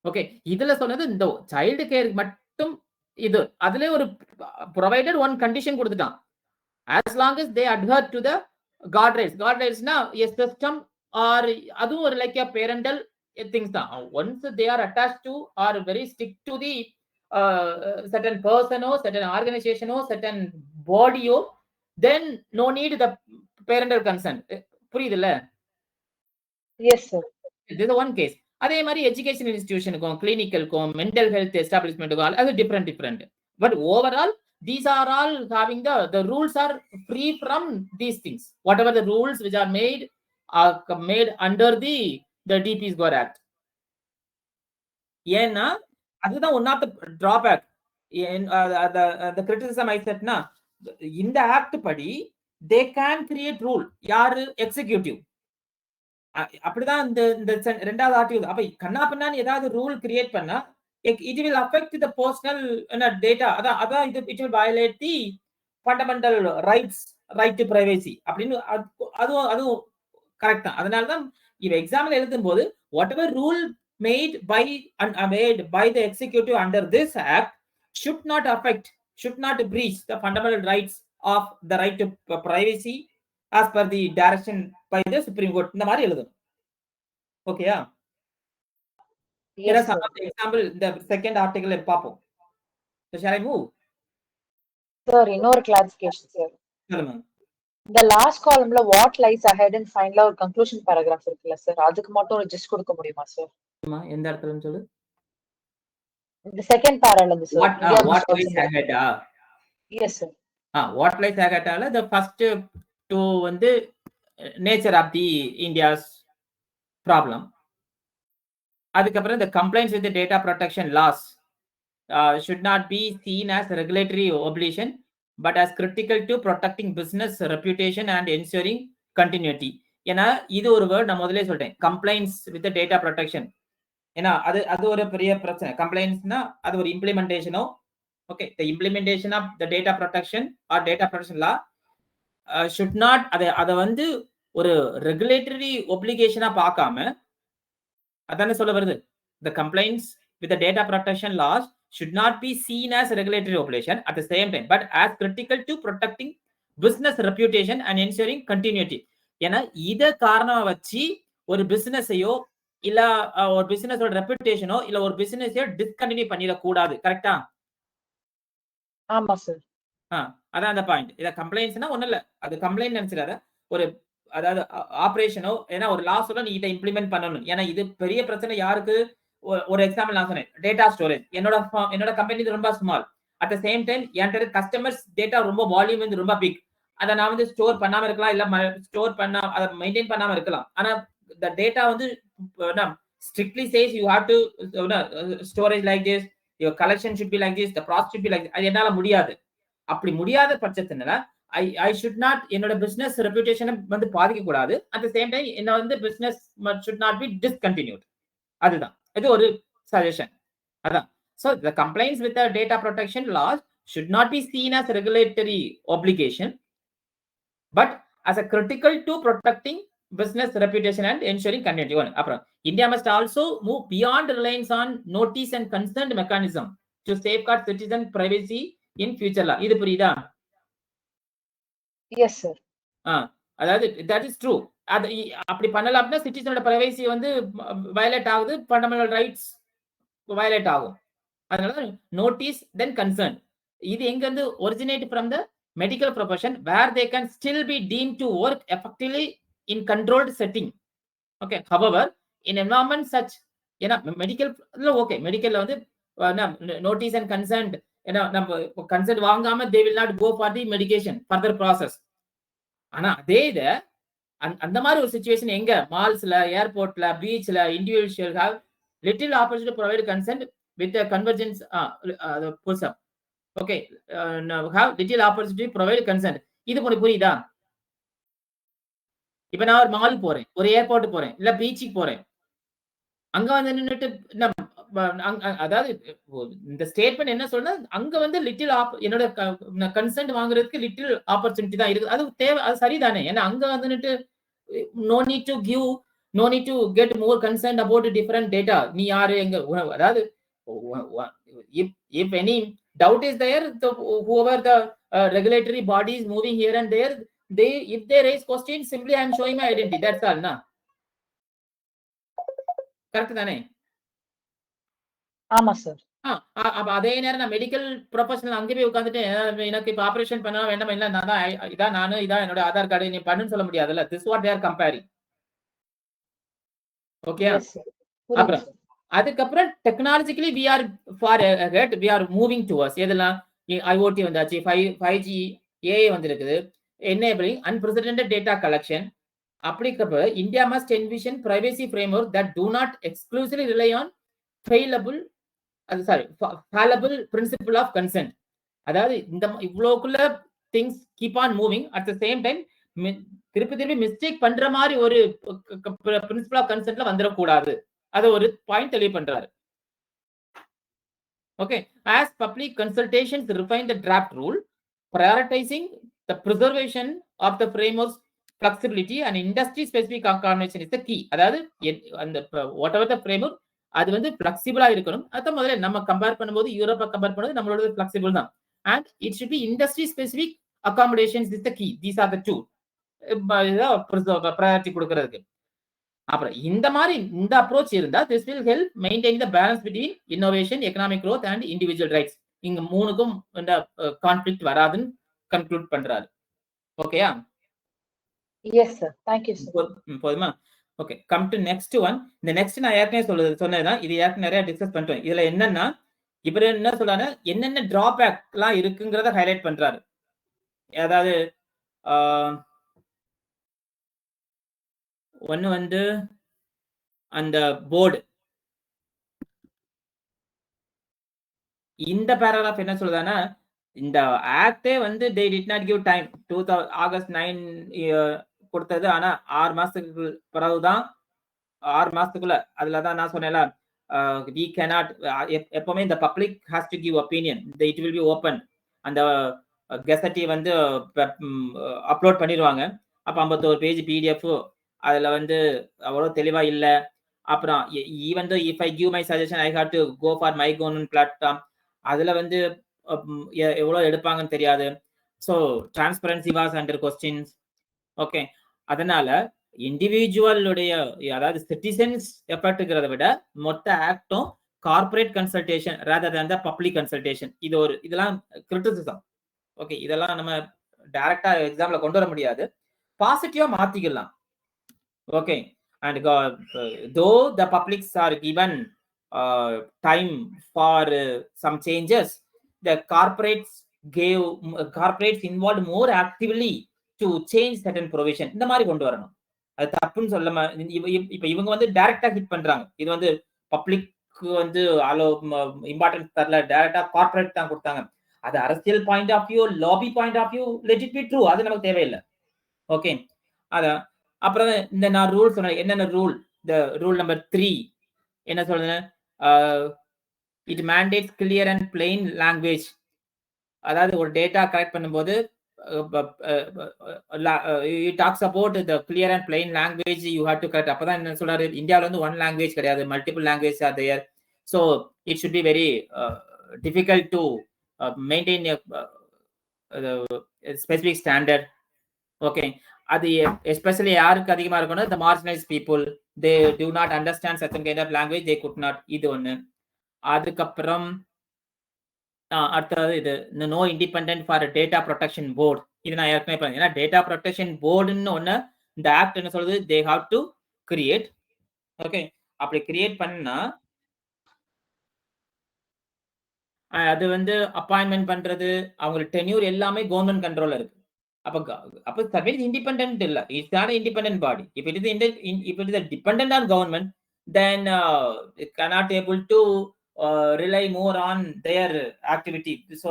Okay, இதுல சொன்னது இந்த சைல்டு கேர் மட்டும். இது அதுல ஒரு ப்ரொவைடட் ஒன் கண்டிஷன் கொடுத்துட்டான், as long as they adhere to the guardrails. Guardrails na a system or அதுவும் ஒரு like a parental things தான். Once they are attached to or very strict to the certain person or certain organization or certain body or, then no need the parental consent. புரியுதுல்ல? Yes sir. This is one case. அதே மாதிரி education இன்ஸ்டிடியூஷனுக்கும் கிளினிக்கலுக்கும் mental health எஸ்டாப்ளிஷ்மெண்ட்டுக்கும் அது different. But overall these are all having the rules are free from these things. Whatever the rules which are made under the DP's Gore Act. ஏன்னா அதுதான் one of the drawback. the criticism I said na, இந்த act படி they can create rule. யாரு? Executive. அப்படிதான் இந்த ரெண்டாவது article. அப்ப கண்ணா பின்னான்னு ஏதாவது ரூல் கிரியேட் பண்ணா it will affect the personal data. அதான் it will violate the fundamental rights, right to privacy அப்படின்னு. அதுவும் கரெக்ட் தான். அதனால தான் இவ எக்ஸாம்பிள் எழுதும் போது whatever rule made by the executive under this act should not breach the fundamental rights of the right to privacy as per the direction by the Supreme Court. இந்த மாதிரி எழுதணும். ஓகேயா? Here are Yes, some sir. of the example இந்த second article பார்ப்போம். So shall I move? Sir, இன்னொரு clarification, sir. சொல்லுங்க. இந்த last காலம்ல வாட் லைஸ் அஹெட் அண்ட் ஃபைனலா ஒரு கன்க்ளூஷன் பேராகிராஃப் இருக்குல்ல சார், அதுக்கு மட்டும் ஒரு ஜஸ்ட் கொடுக்க முடியுமா சார்? எந்த இடத்துலன்னு சொல்லு. இந்த செகண்ட் பேரால இருந்து sir. What lies ahead? Yes, sir. What lies ahead? The first two வந்து nature of the India's problem. அதுக்கப்புறம் the compliance with the data protection laws should not be seen as regulatory obligation but as critical to protecting business reputation and ensuring continuity. ஏன்னா இது ஒரு word நான் முதல்ல சொல்லிட்டேன், complaints with data protection. ஏன்னா அது ஒரு பெரிய பிரச்சனை. கம்ப்ளைண்ட்ஸ்னா அது ஒரு இம்ப்ளிமெண்டேஷனோ, okay, the implementation of the data protection or data protection law should not அதை வந்து ஒரு ரெகுலேட்டரி ஒப்ளிகேஷனா பார்க்காம, அதானே சொல்ல வருது. The complaints with the data protection laws should not be seen as regulatory obligation at the same time, but as critical to protecting business reputation and ensuring continuity. ஏன்னா இத காரணமா வச்சு ஒரு பிசினஸையோ இல்ல ஒரு பிசினஸோட ரெப்யூட்டேஷனோ இல்ல ஒரு பிசினஸையோ டிஸ்கண்டினியூ பண்ணிட கூடாது. கரெக்டா? ஆமா சார். அதான் அந்த பாயிண்ட். இத கம்ப்ளைண்ட்ஸ்னா ஒண்ணு இல்ல, அது கம்ப்ளைண்ட் நினைச்சிடாத, ஒரு அதாவது ஆபரேஷனோ, ஏன்னா ஒரு லா சொல்ல நீ இதை இம்ப்ளிமெண்ட் பண்ணணும். ஏன்னா இது பெரிய பிரச்சனை யாருக்கு? ஒரு எக்ஸாம்பிள் நான் சொன்னேன், டேட்டா ஸ்டோரேஜ். என்னோட கம்பெனி ரொம்ப small, at the same time என்கிட்ட கஸ்டமர்ஸ் டேட்டா ரொம்ப வால்யூம் வந்து ரொம்ப பிக். அதை நான் வந்து ஸ்டோர் பண்ணாம இருக்கலாம், இல்ல ஸ்டோர் பண்ண அதை மெயின்டைன் பண்ணாம இருக்கலாம். ஆனா இந்த டேட்டா வந்து strictly says you have to storage like this, your collection should be like this, the process should be like this. அது என்னால முடியாது. அப்படி முடியாத பட்சத்தினால I should not, என்னோட பிசினஸ் ரெப்யூட்டேஷனை வந்து பாதிக்க கூடாது. அட் த சேம் டைம் என்ன வந்து business should not be discontinued. அதுதான் இது ஒரு சஜஷன். அதான். So the compliance with the data protection laws should not be seen as regulatory obligation but as a critical to protecting business reputation and ensuring continuity. அப்புறம் India must also move beyond reliance on notice and consent mechanism to safeguard citizen privacy in future law. இது புரியுதா? Yes, sir. அதாவது that is true. அது அப்படி பண்ணல அப்படின்னா சிட்டிசனோட privacy வந்து வயலேட் ஆகுது, ஃபண்டமெண்டல் ரைட்ஸ் வயலேட் ஆகும். அதனால நோட்டீஸ் தென் கன்சர்ன். இது எங்க இருந்து originate from the medical profession where they can still be deemed to work effectively in controlled setting. Okay, however in environment such, ஏன்னா மெடிக்கல் ஓகே, மெடிக்கல்ல வந்து notice and concern, ஏன்னா நம்ம கன்சர்ன் வாங்காம they will not go for the medication further process. ஆனா அதே இத அந்த மாதிரி ஒரு சிச்சுவேஷன் எங்க மால்ஸ்ல, ஏர்போர்ட்ல, பீச்ல individual have little opportunity provide consent with convergence புல்சம். Okay, have little opportunity provide consent. இது புரியுதா? இப்ப நான் ஒரு மால் போறேன், ஒரு ஏர்போர்ட் போறேன், இல்ல பீச்சுக்கு போறேன், அங்க வந்து நின்னுட்டு அதாவது இந்த ஸ்டேட்மெண்ட் என்ன சொல்றா, அங்க வந்து லிட்டில் என்னோட கன்சென்ட் வாங்குறதுக்கு லிட்டில் ஆப்பர்ச்சுனிட்டி தான் இருக்கு. அது தேவை, அது சரிதானே? ஏன்னா அங்க வந்துட்டு no need to get more concerned about different data. நீ யாரு, எங்க, அதாவது if any doubt is there, whoever the regulatory bodies moving here and there, if they raise questions, simply I am showing my identity, that's all. Na correct தானே? ஆமா sir. அதே நேரம் நான் medical professional அங்கே போய் உட்காந்துட்டு எனக்கு இப்ப ஆபரேஷன் பண்ண வேண்டாம், இல்ல நான் தான் இதான் நானு, இதான் என்னோட ஆதார் கார்டு, நீ பண்ணுன்னு சொல்ல முடியாதுல்ல. This what they are comparing. Okay, அப்புறம் அதுக்கப்புறம் technologically we are far ahead, we are moving towards எதெல்லாம் IoT வந்தாச்சு, 5G, AI வந்திருக்குது, enabling unprecedented data collection. அப்படிங்கப்ப India must envision privacy framework that do not exclusively rely on fallible principle of consent. அதாவது இந்த இவ்வளவுக்குள்ள things keep on moving, at the same time திருப்பி mistake பண்ற மாதிரி ஒரு principal of கன்சென்ட்ல வந்துடக்கூடாது. அது ஒரு பாயிண்ட் தெளிவு பண்றாரு. Okay, as public consultations refine the draft rule, prioritizing the preservation of the framework's flexibility and industry specific accommodation is the key. அதாவது அந்த whatever the framework அது வந்து ஃபிளெக்சிபிளா இருக்கணும். அத முதல்ல நம்ம கம்பேர் பண்ணும்போது யூரோப்பை கம்பேர் பண்ணும்போது நம்மளோட ஃபிளெக்சிபிள் தான். and it should be industry specific accommodations is the key. These are the two priority கொடுக்கிறதுக்கு. அப்புறம் இந்த அப்ரோச் இருந்தா this will help maintain the balance between innovation, economic growth and individual rights. இங்க மூணுக்கும் இந்த கான்ஃப்ளிக்ட் வராதுன்னு conclude பண்றாரு. ஓகேயா? Yes, sir. Thank you, sir. போதுமா? Okay, come to next one. இந்த நெக்ஸ்ட் நான் ஏற்கனவே சொன்னதுதான், இது ஏற்கனவே நிறைய டிஸ்கஸ் பண்ணிட்டோம். இதுல என்னன்னா இவர் என்ன சொல்றாரு, என்னென்ன டிராபேக் எல்லாம் இருக்குங்கிறத ஹைலைட் பண்றாரு. அதாவது ஒன்னு வந்து அந்த போர்டு, இந்த பேராகிராஃப் என்ன சொல்லுதானா, இந்த ஆக்டே வந்து they did not give time. August 9 கொடுத்தது, ஆனா 6 மாசத்துக்கு பிறகுதான், 6 மாசத்துக்குள்ள, அதுலதான் நான் சொன்னேன்ல, we cannot, எப்பவுமே இந்த public has to give opinion, it will be open. அந்த கெசட்டி வந்து அப்லோட் பண்ணிடுவாங்க. அப்ப 51 பேஜ் PDF அதுல வந்து அவ்வளவு தெளிவா இல்ல. அப்புறம் even though if I give my suggestion I have to go for my government platform, அதுல வந்து எவ்வளவு எடுப்பாங்கன்னு தெரியாது. So transparency was under questions. Okay, அதனால இண்டிவிஜுவலுடைய, அதாவது சிட்டிசன்ஸ் எஃபர்ட்ங்கிறத விட மொத்த ஆக்டும் corporate consultation rather than the public consultation. இதெல்லாம் கிரிட்டிசிசம். ஓகே, இதெல்லாம் நம்ம டைரக்டா எக்ஸாம்ல கொண்டு வர முடியாது, பாசிட்டிவா மாத்திக்கலாம். Okay, and though the publics are given time for some changes, the corporates involved more actively to change certain provision. இந்த மாதிரி கொண்டு வரணும். அது தப்புன்னு சொல்லாம, இப்ப இவங்க வந்து டைரக்டா ஹிட் பண்றாங்க. இது வந்து பப்ளிக் வந்து இம்பார்ட்டன்ஸ் தரல, டைரக்டா கார்பரேட் தான் கொடுத்தாங்க. அது அரசியல் point of view, lobby point of view, let it be true, அது நமக்கு தேவையில்லை. ஓகே, அதான். அப்புறம் இந்த நான் ரூல் சொன்னேன். என்னென்ன ரூல்? இந்த ரூல் நம்பர் 3 என்ன சொல்றது, it mandates clear and plain language. அதாவது ஒரு டேட்டா கலெக்ட் பண்ணும்போது it talks about the clear and plain language you have to correct. அப்பதான் என்ன சொல்றாரு, இந்தியாவில் வந்து ஒன் லாங்குவேஜ் கிடையாது, multiple language are there. So it should be very difficult to maintain a specific standard. ஓகே, அது especially யாருக்கு அதிகமா இருக்கும்னா the marginalized people, they do not understand certain kind of language, they could not. இது ஒண்ணு. அதுக்கப்புறம் அடுத்தது இது no independent for data protection board. இது நான் ஏற்கனவே, ஏன்னா டேட்டா ப்ரொடெக்ஷன் போர்டுன்னு ஒண்ணு இந்த ஆக்ட் என்ன சொல்றது, தே ஹாவ் டு கிரியேட். ஓகே, அப்படி கிரியேட் பண்ணா அது வந்து அப்பாயின்மெண்ட் பண்றது, அவங்களுக்கு டென்யூர் எல்லாமே கவர்மெண்ட் கண்ட்ரோல்ல இருக்கு. அப்ப சர்வீஸ் இண்டிபெண்டன்ட் இல்ல, it's not independent body. if it is a dependent on government, then it cannot able to rely more on their activity. So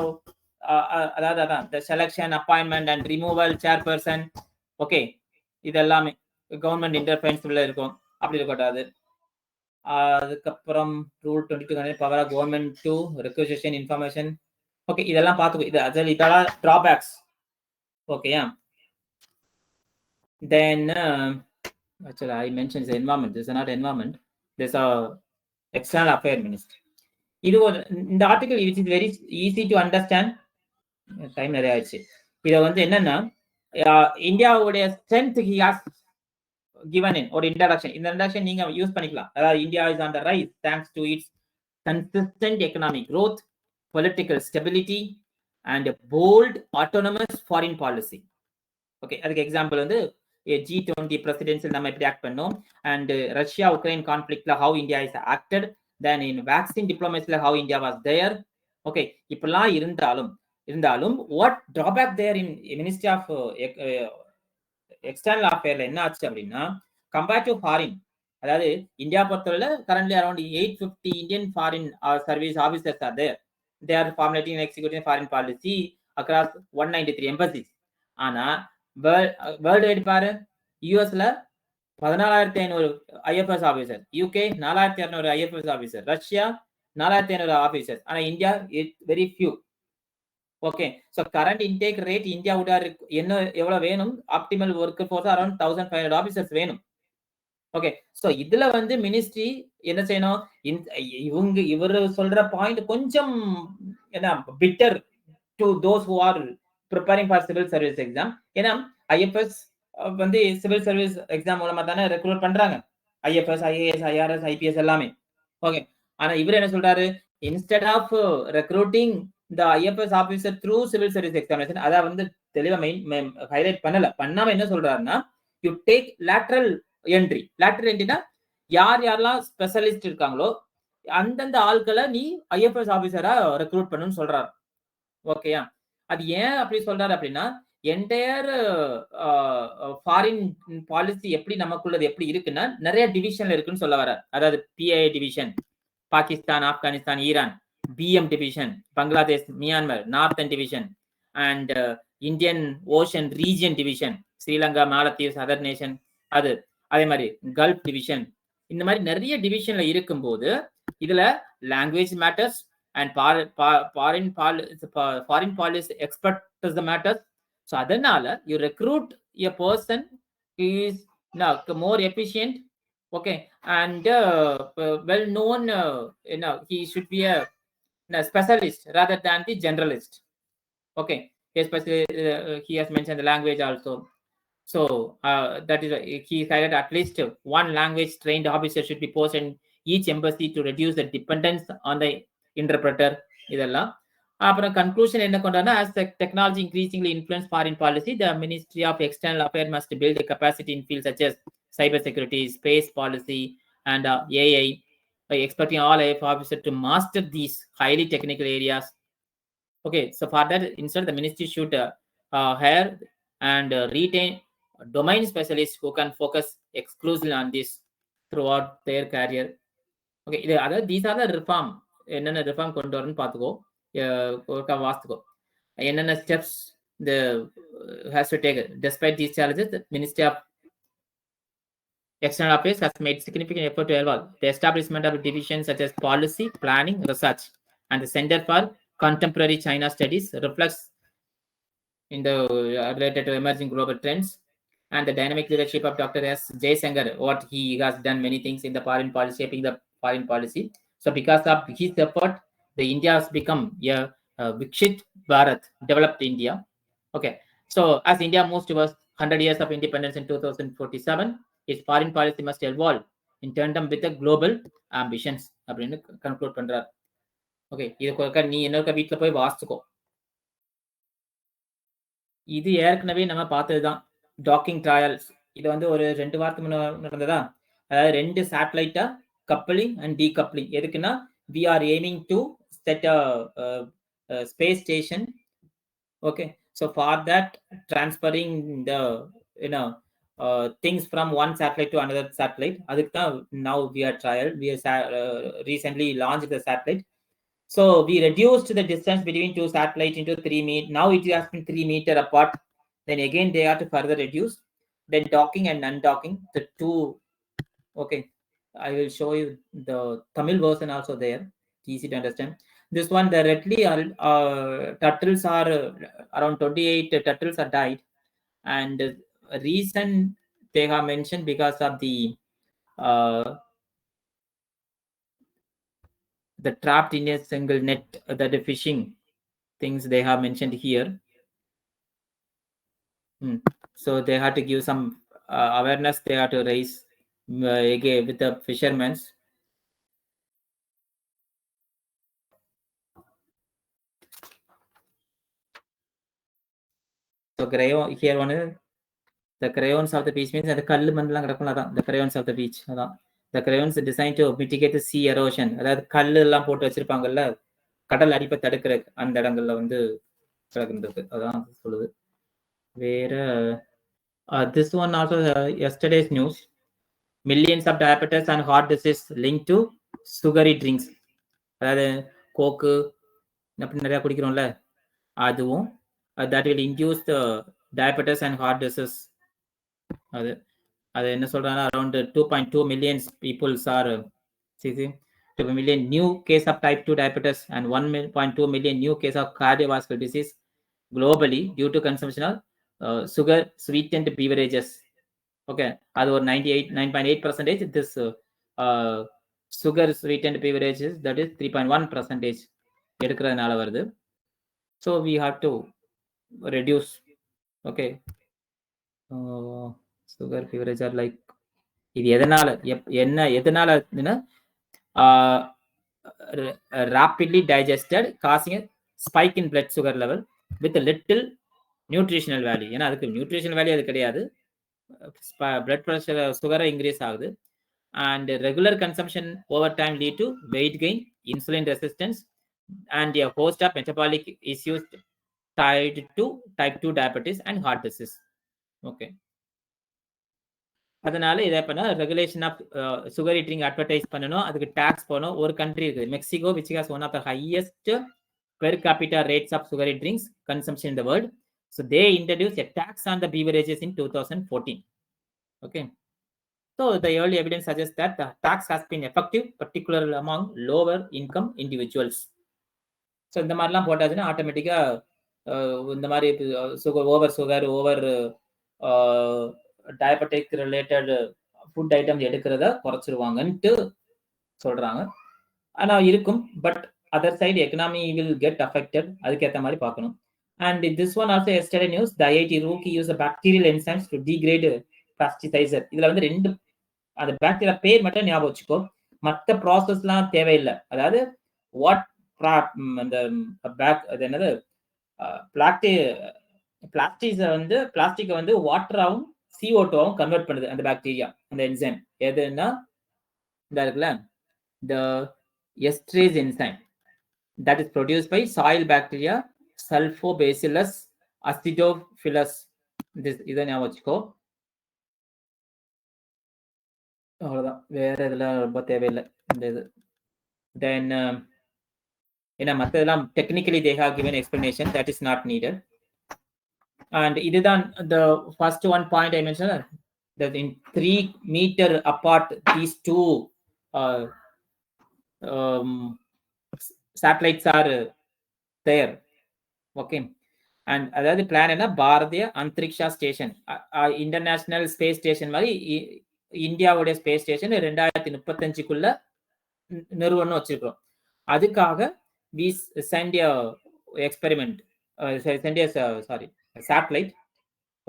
அதான் the selection, appointment and removal chairperson. Okay, இதெல்லாமே government interference உள்ள இருக்கும், அப்படி இருக்கக்கூடாது. அதுக்கப்புறம் rule 22 power of government to requisition information. Okay, இதெல்லாம் பார்த்துக்கோ. இதெல்லாம் டிராபேக்ஸ். ஓகேயா? Then actually I mentioned the environment. This is not environment, this is external affairs ministry. இது இந்த article which is very easy to understand. Time நிறைய ஆயிடுச்சு. இதை வந்து என்னன்னா, இந்தியாவுடைய strength he has given in ஒரு இன்ட்ரடக்ஷன். இந்த இன்ட்ரடக்ஷன் நீங்க யூஸ் பண்ணிக்கலாம். அதாவது India is on the rise thanks to its consistent economic growth, political stability and a bold autonomous foreign policy. Okay, அதுக்கு எக்ஸாம்பிள் வந்து G20 பிரசிடென்சியல் நம்ம எப்படி act பண்ணோம், அண்ட் ரஷ்யா உக்ரைன் கான்ஃபிளிக்ட்ல how India is acted, then in vaccine diplomacy how India was there. Okay, இப்பெல்லாம் இருந்தாலும் what drawback there in Ministry of External Affairs என்ன ஆச்சு அப்படின்னா, compared to foreign, அதாவது இந்தியா பொறுத்தவரை currently around 850 Indian foreign service officers are there. They are formulating and executing foreign policy across 193 embassies. ஆனா world wide பாரு, யூஎஸ்ல 14,500 IFS officer, UK 4,200 IFS officer, Russia 4,500 officer. ஆனா India very few. Okay, so current intake rate India விட என்ன எவ்வளவு வேணும், optimal work force around 1,500 officers வேணும். Okay, so இதுல வந்து மினிஸ்ட்ரி என்ன செய்யணும், இவர் சொல்ற பாயிண்ட் கொஞ்சம் என்ன bitter to those who are preparing for civil service exam. ஏன்னா IFS வந்து சிவில் சர்வீஸ் எக்ஸாம் மூலமா தானே ரெக்ரூட் பண்றாங்க. ஐஎஃப்எஸ், ஐஏஎஸ், ஐஆர்எஸ், ஐபிஎஸ் எல்லாமே. ஓகே. ஆனா இவர் என்ன சொல்றாரு, instead of recruiting the IFS officer through civil service examination, அதை வந்து தெளிவா ஹைலைட் பண்ணாம என்ன சொல்றாருன்னா, you take lateral entry. Lateral என்ட்ரினா யாரெல்லாம் ஸ்பெஷலிஸ்ட் இருக்காங்களோ அந்தந்த ஆட்களை நீ ஐஎஃப்எஸ் ஆபீசரா ரெக்ரூட் பண்ணுன்னு சொல்றாரு. ஓகேயா? அது ஏன் அப்படி சொல்றாரு அப்படின்னா, என்டையர் ஃபாரின் பாலிசி எப்படி நமக்குள்ளது எப்படி இருக்குன்னா நிறைய டிவிஷன்ல இருக்குன்னு சொல்ல வர. அதாவது PI division, Pakistan, Afghanistan, Iran, PM division, Bangladesh, Myanmar, northern division, and Indian ocean region division, Sri Lanka, Maldives, other nation, அது அதே மாதிரி கல்ஃப் டிவிஷன். இந்த மாதிரி நிறைய டிவிஷன்ல இருக்கும்போது இதுல language matters and foreign policy expert is the matters. So அதனால you recruit a person who is more efficient, okay, and well known, he should be a specialist rather than the generalist. Okay, especially he has mentioned the language also. So that is he cited at least one language trained officer should be posted in each embassy to reduce the dependence on the interpreter. இதெல்லாம் அப்புறம் conclusion என்ன கொண்டானா, as the technology increasingly influence foreign policy, the Ministry of External Affairs must build a capacity in fields such as cyber security, space policy, and AI, by expecting all IF officers to master these highly technical areas. Okay, so for that, instead the ministry should hire and retain domain specialists who can focus exclusively on this throughout their career. Okay, these are the reform. என்னென்ன reform கொண்டு வரணும்னு பார்த்துக்கோ, வாஸ்துக்கோ. என்னென்ன steps the has to take. Despite these challenges, the Ministry of External Affairs has made significant effort to evolve. The establishment of divisions such as policy, planning, research, and the Center for Contemporary China Studies reflects in the related to emerging global trends and the dynamic leadership of Dr. S. Jaishankar. What he has done many things in the foreign policy, shaping the foreign policy. So because of his effort, the India has become a Vikshit Bharat, developed India. Okay, so as India moves towards 100 years of independence in 2047, its foreign policy must evolve in tandem with the global ambitions. அப்படின்னு conclude பண்றார். Okay, இது நீ என்ன வீட்டுல போய் வாசிச்சுக்கோ. இது ஏற்கனவே நம்ம பார்த்ததுதான், டாக்கிங் ட்ரையல்ஸ். இது வந்து ஒரு 2 வாரத்துக்கு முன்னாடி நடந்ததா. அதாவது 2 சேட்டலைட்டா கப்ளிங் அண்ட் டீகப்ளிங். எதுக்குன்னா, we are aiming to set a space station. Okay, so for that, transferring the things from one satellite to another satellite, adukku now we are trial. We recently launched the satellite. So we reduced the distance between 2 satellites into 3 meters. Now it has been 3 meters apart. Then again they have to further reduce. Then docking and undocking, the 2. Okay, I will show you the Tamil version also there. Easy to understand. This one, the redly turtles are around 28 turtles are died, and reason they have mentioned because of the trapped in a single net, that the fishing things they have mentioned here. So they had to give some awareness, they had to raise again with the fishermen. So crayon here one is the crayons of the beach, means the kallu mandala kidakkula, the crayons of the beach. The crayons are designed to mitigate the sea erosion. அதாவது கல்லு எல்லாம் போட்டு வச்சிருப்பாங்கல்ல, கடல் அடிப்பை தடுக்கிற அந்த இடங்கள்ல வந்து கிடக்குறது, அதான் சொல்லுது. வேற this one also yesterday's news, millions of diabetes and heart disease linked to sugary drinks. அதாவது கோக்கு அப்படி நிறைய குடிக்கிறோம்ல, அதுவும் that will induce the diabetes and heart disease. அது என்ன சொல்றாங்க, around 2.2 million people are 2 million new case of type 2 diabetes and 1.2 million new case of cardiovascular disease globally due to consumption of sugar sweetened beverages. Okay, அது ஒரு 9.8%. This sugar sweetened beverages, that is 3.1% எடுக்கிறதுனால வருது. So we have to reduce. Okay, sugar beverages are like இது எதனால rapidly digested, causing a spike in blood sugar level with a little nutritional value. ஏன்னா அதுக்கு nutritional value அது கிடையாது, blood pressure sugar increase ஆகுது. And regular consumption over time lead to weight gain, insulin resistance, and a host of metabolic issues tied to type 2 diabetes and heart disease. Okay. அதனால இதை பண்ண regulation of sugar eating advertise பண்ணணும், அதுக்கு tax போகணும். ஒரு country இருக்குது Mexico, which has one of the highest per capita rates of sugary drinks consumption in the world. So they introduced a tax on the beverages in 2014. Okay. So the early evidence suggests that the tax has been effective, particularly among lower income individuals. So இந்த மாதிரிலாம் போட்டாச்சுன்னா ஆட்டோமேட்டிக்கா இந்த மாதிரி over diabetic related food item எடுக்கிறத குறைச்சிருவாங்கன்ட்டு சொல்றாங்க. ஆனா இருக்கும், but other side economy will get affected, அதுக்கேற்ற மாதிரி பார்க்கணும். And this one also yesterday news, the IIT Roorkee use bacterial enzymes to degrade plasticizer. இதுல வந்து ரெண்டு அந்த பாக்டீரியா பேர் மட்டும் ஞாபகம் வச்சுக்கோ, மற்ற ப்ராசஸ்லாம் தேவையில்லை. அதாவது வாட் அந்த அது என்னது பிளாஸ்டிக்கை வந்து வாட்டராகவும் CO2 கன்வெர்ட் பண்ணுது அந்த பாக்டீரியா, அந்த என்சைம். எதுன்னா இந்த இருக்குல்ல, இந்த esterase enzyme that is produced by soil bacteria Sulfobacillus acidophilus. இதை ஞாபகம் வச்சுக்கோ, அவ்வளவுதான், வேற இதெல்லாம் ரொம்ப தேவையில்லை இந்த இது. தென் ஏன்னா மற்றதெல்லாம் technically they have given explanation, that is not needed. And இதுதான் the first one point I mentioned, that in 3 meter apart these two satellites are there. Okay. And அதாவது பிளான் என்ன, Bharatiya Antariksh station, international space station மாதிரி இந்தியாவுடைய space station 2035 நிறுவனம் வச்சிருக்கிறோம். அதுக்காக we send a experiment, satellite.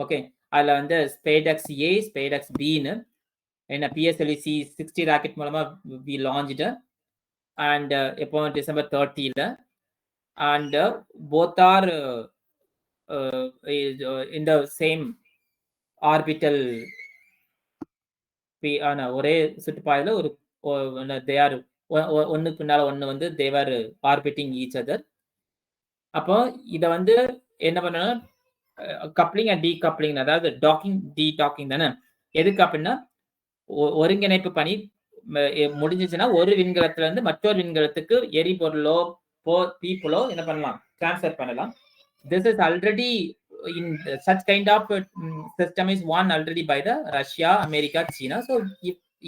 Okay, அதில் வந்து ஸ்பேடெக்ஸ் A, ஸ்பேடெக்ஸ் Bன்னு என்ன PSLC 60 ராக்கெட் மூலமா we launched, and எப்போ December 30. And both are in the same orbital, ஒரே சுற்றுப்பாதையில் ஒரு they are ஒன்னுக்கு பின்னால ஒன்று வந்து they were orbiting each other. அப்போ இதை வந்து என்ன பண்ணணும், கப்ளிங் அண்ட் டீகப்ளிங், அதாவது டாக்கிங் டீடாக்கிங் தானே. எதுக்கு அப்படின்னா ஒருங்கிணைப்பு பணி முடிஞ்சிச்சுன்னா ஒரு விண்கலத்துல இருந்து மற்றொரு விண்கலத்துக்கு எரிபொருளோ பீப்புளோ என்ன பண்ணலாம், டிரான்ஸ்ஃபர் பண்ணலாம். This is already in such kind of system is won already by the Russia, America, China. So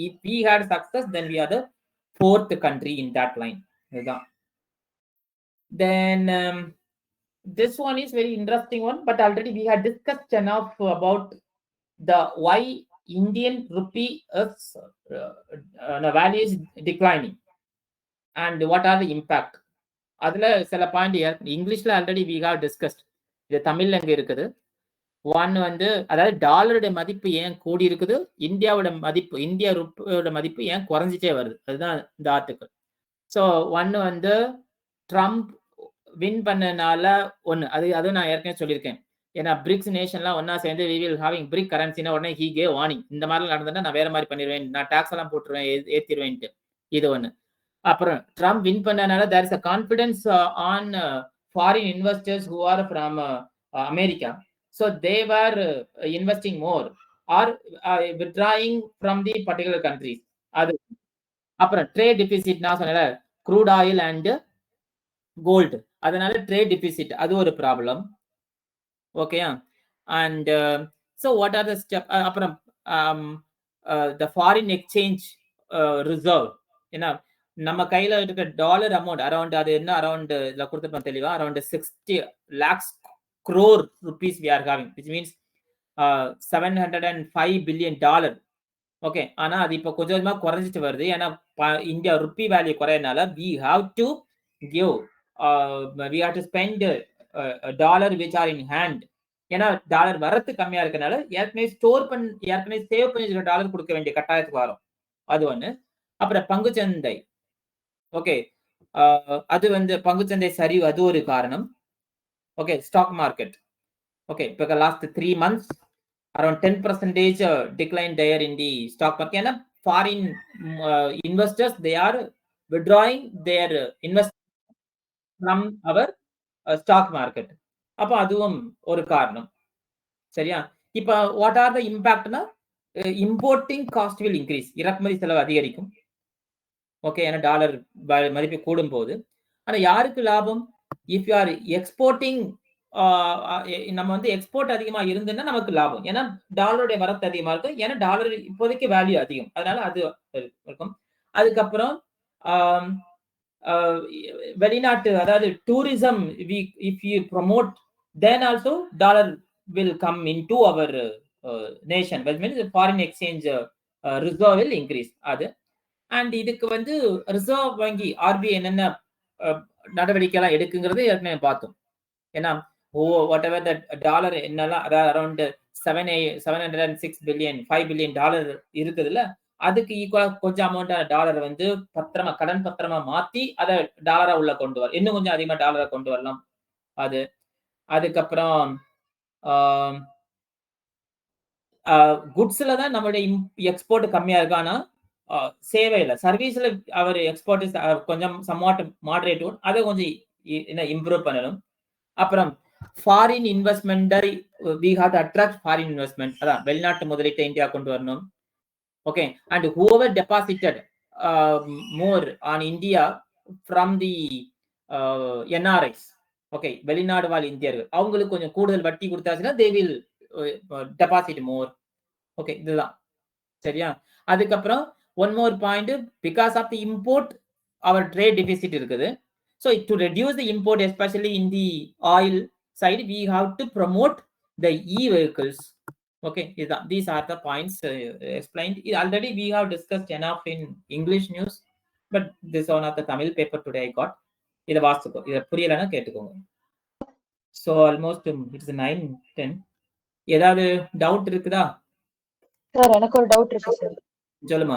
if we had success, then we are the 4th country in that line. Then this one is very interesting one, but already we had discussed enough about the why Indian rupee value is declining and what are the impact. அதுல சில point இங்கிலீஷ்ல already we have discussed, இது தமிழ்ல எங்க இருக்குது. One வந்து அதாவது டாலருடைய மதிப்பு ஏன் கூடி இருக்குது, இந்தியாவோட மதிப்பு, இந்தியா ரூபாயோட மதிப்பு ஏன் குறைஞ்சிட்டே வருது, அதுதான் இந்த ஆர்டிக்கல். ஸோ ஒன்னு வந்து ட்ரம்ப் வின் பண்ணனால ஒன்று, அது நான் ஏற்கனவே சொல்லியிருக்கேன். ஏன்னா பிரிக்ஸ் நேஷன்லாம் ஒன்னா சேர்ந்து we will having brick currency-னா உடனே he gave warning, இந்த மாதிரிலாம் நடந்ததுன்னா நான் வேற மாதிரி பண்ணிடுவேன், நான் டாக்ஸ் எல்லாம் போட்டுருவேன், ஏற்றிடுவேன்ட்டு. இது ஒன்று. அப்புறம் ட்ரம்ப் வின் பண்ணனால there is a confidence on foreign investors who are from America, so they were investing more or withdrawing from the particular countries. அது அப்புறம் ட்ரேட் டெபிசிட் நான் சொன்னேன்ல, க்ரூட் ஆயில் அண்ட் கோல்டு, அதனால ட்ரேட் டெபிசிட் அது ஒரு problem. ஓகேயா? And so what are the step, அப்புறம் த foreign exchange reserve, ஏன்னா நம்ம கையில இருக்கிற டாலர் அமௌண்ட் அரௌண்ட், அது என்ன அரௌண்ட் இதில் கொடுத்துருப்போம் தெளிவா, around 60 lakhs crore rupees we are having, which means $705 billion. Okay, ஆனா அது இப்போ கொஞ்சம் கொஞ்சமா குறைஞ்சிட்டு வருது. ஏன்னா இந்தியா ருப்பி வேல்யூ குறையனால we have to spend dollar which are in hand ஏன்னா டாலர் வரத்து கம்மியா இருக்கனால ஏற்கனவே ஏற்கனவே சேவ் பண்ணி டாலர் கொடுக்க வேண்டிய கட்டாயத்துக்கு வரும். அது ஒண்ணு. அப்புறம் பங்குச்சந்தை. ஓகே, அது வந்து பங்குச்சந்தை சரிவு, அது ஒரு காரணம். Okay, stock market. ஓகே, இப்போ last 3 months around 10% decline there in the stock market. ஏன்னா foreign investors, they are withdrawing their investment from our stock market. அப்ப அதுவும் ஒரு காரணம். சரியா? இப்ப what are the impactனா importing cost will increase. இறக்குமதி செலவு அதிகரிக்கும். ஓகே, ஏன்னா டாலர் மதிப்பு கூடும் போது. ஆனா யாருக்கு லாபம்? இஃப் யூ ஆர் எக்ஸ்போர்ட்டிங், நம்ம வந்து எக்ஸ்போர்ட் அதிகமா இருந்ததுன்னா நமக்கு லாபம். ஏன்னா டாலருடைய வரத்து அதிகமா இருக்கும். ஏன்னா டாலர் இப்போதைக்கு வேல்யூ அதிகம், அதனால அது இருக்கும். அதுக்கப்புறம் வெளிநாட்டு, அதாவது tourism, if you promote, then also dollar will come into our nation, which means foreign exchange reserve will increase. அது அண்ட் இதுக்கு வந்து ரிசர்வ் வங்கி ஆர்பிஐ என்னென்ன நடவடிக்கை எல்லாம் எடுக்குங்கிறது ஏற்கனவே பார்த்தோம். ஏன்னா வாட் எவர் த டாலர் என்னெல்லாம், அதாவது அரௌண்ட் 706 பில்லியன், 5 பில்லியன் டாலர் இருக்குதுல்ல, அதுக்கு ஈக்குவலா கொஞ்சம் அமௌண்டான டாலர் வந்து பத்திரமா, கடன் பத்திரமா மாத்தி அதை டாலரா உள்ள கொண்டு வர, இன்னும் கொஞ்சம் அதிகமா டாலரா கொண்டு வரலாம். அது அதுக்கப்புறம் குட்ஸ்ல தான் நம்மளுடைய எக்ஸ்போர்ட் கம்மியா இருக்கு. ஆனா சேவையில, சர்வீஸ்ல அவர் எக்ஸ்போர்ட் கொஞ்சம் சம்வாட் மாடரேட், அதை கொஞ்சம் என்ன இம்ப்ரூவ் பண்ணணும். அப்புறம் foreign இன்வெஸ்ட்மெண்டை we have to attract foreign investment. அதான் வெளிநாட்டு முதலீட்டை இந்தியா கொண்டு வரணும். Okay, and whoever deposited more on India from the NRIs, okay, வெளிநாடு வாழ் இந்தியர்கள், அவங்களுக்கு கொஞ்சம் கூடுதல் வட்டி கொடுத்தாச்சுன்னா they will deposit more. Okay, இதுதான் சரியா? அதுக்கப்புறம் one more point, because of the import our trade deficit இருக்குது. So to reduce the import, especially in the oil side, we have to promote the e-vehicles. Okay, these are the points explained. Already we have discussed enough in English news, but this one of the Tamil paper today I got. இத வாசிக்கோ, இத புரியலனா கேட்டுக்கோங்க. So almost it's 9:10. ஏதாவது doubt இருக்குதா? Sir எனக்கு ஒரு doubt இருக்கு sir. சொல்லுமா.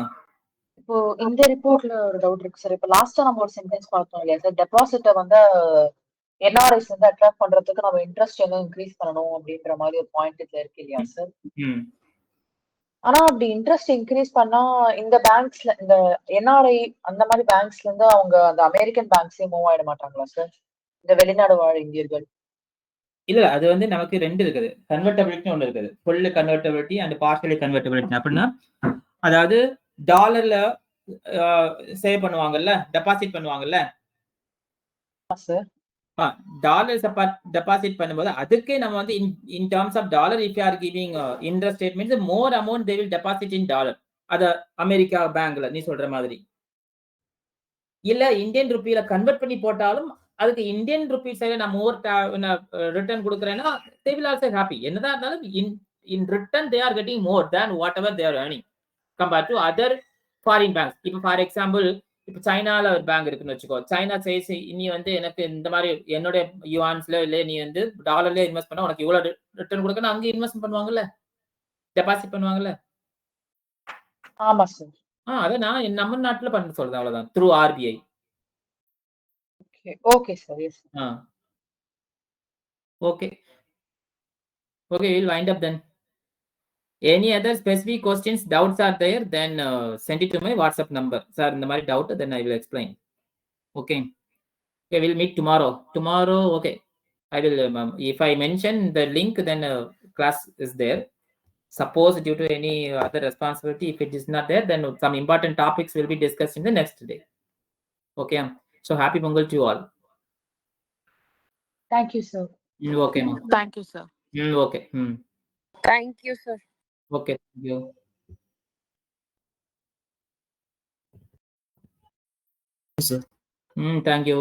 இப்போ இந்த ரிப்போர்ட்ல ஒரு டவுட் இருக்கு சார். இப்போ லாஸ்டா நம்ம ஒரு சென்டென்ஸ் பார்த்தோம் இல்லையா சார், டெபாசிட்டை வந்து என்ஆர்ஐஸ் வந்து அட்ராக்ட் பண்றதுக்கு நம்ம இன்ட்ரெஸ்ட் எல்லாம் இன்க்ரீஸ் பண்ணணும் அப்படின்ற மாதிரி ஒரு பாயிண்ட் இதுல இருக்கு இல்லையா சார்? ஆனா அப்படி இன்ட்ரெஸ்ட் இன்க்ரீஸ் பண்ணா இந்த பேங்க்ஸ்ல, இந்த என்ஆர்ஐ அந்த மாதிரி பேங்க்ஸ்ல இருந்து அவங்க அந்த அமெரிக்கன் பேங்க்ஸே மூவ் ஆயிட மாட்டாங்களா சார், இந்த வெளிநாடு வாழ் இந்தியர்கள்? இல்ல, அது வந்து நமக்கு ரெண்டு இருக்குது. கன்வெர்டபிலிட்டி ஒன்று இருக்குது, full convertibility and partially convertibility. அப்படின்னா அதாவது டாலர்ல சேவ் பண்ணுவாங்கல்ல, டெபாசிட் பண்ணுவாங்கல்ல சார், டாலர்ஸ் டெபாசிட் பண்ணும்போது அதுக்கே நம்ம வந்து in terms of dollar, if you are giving interest rate means more amount they will deposit in dollar. அத அமெரிக்கா பேங்க்ல நீ சொல்ற மாதிரி. இல்ல இந்தியன் ருப்பியில கன்வெர்ட் பண்ணி போட்டாலும் அதுக்கு இந்தியன் ருபீஸ் நான் மோர் ரிட்டர்ன் கொடுக்குறேன்னா they will also happy. என்னதான் இருந்தாலும் in return they are getting more than whatever they are earning compared to other foreign banks. இப்போ ஃபார் எக்ஸாம்பிள், இப்போ சைனால ஒரு பேங்க் இருக்குன்னு வச்சுக்கோ. சைனா சேஸ் நீ வந்து எனக்கு இந்த மாதிரி என்னோட யுவான்ஸ்ல இல்ல நீ வந்து டாலர்ல இன்வெஸ்ட் பண்ணா உனக்கு இவ்வளவு ரிட்டர்ன் கொடுக்கணும், அங்க இன்வெஸ்ட் பண்ணுவாங்கல்ல, டெபாசிட் பண்ணுவாங்கல்ல. ஆமா சார். அத நான் நம்ம நாட்டுல பண்ண சொல்றேன், அவ்வளவுதான், through RBI. Okay sir, yes. Okay, we'll wind up then. Any other specific questions, doubts are there, then send it to my WhatsApp number. Sir, in the my doubt, then I will explain. Okay, we'll meet tomorrow. Okay, I will if I mention the link, then class is there. Suppose due to any other responsibility, if it is not there, then some important topics will be discussed in the next day. Okay, so happy Pongal to you all. Thank you sir. Okay, ma'am. Thank you sir. Okay. Thank you sir. Okay, thank you. Sir. Thank you.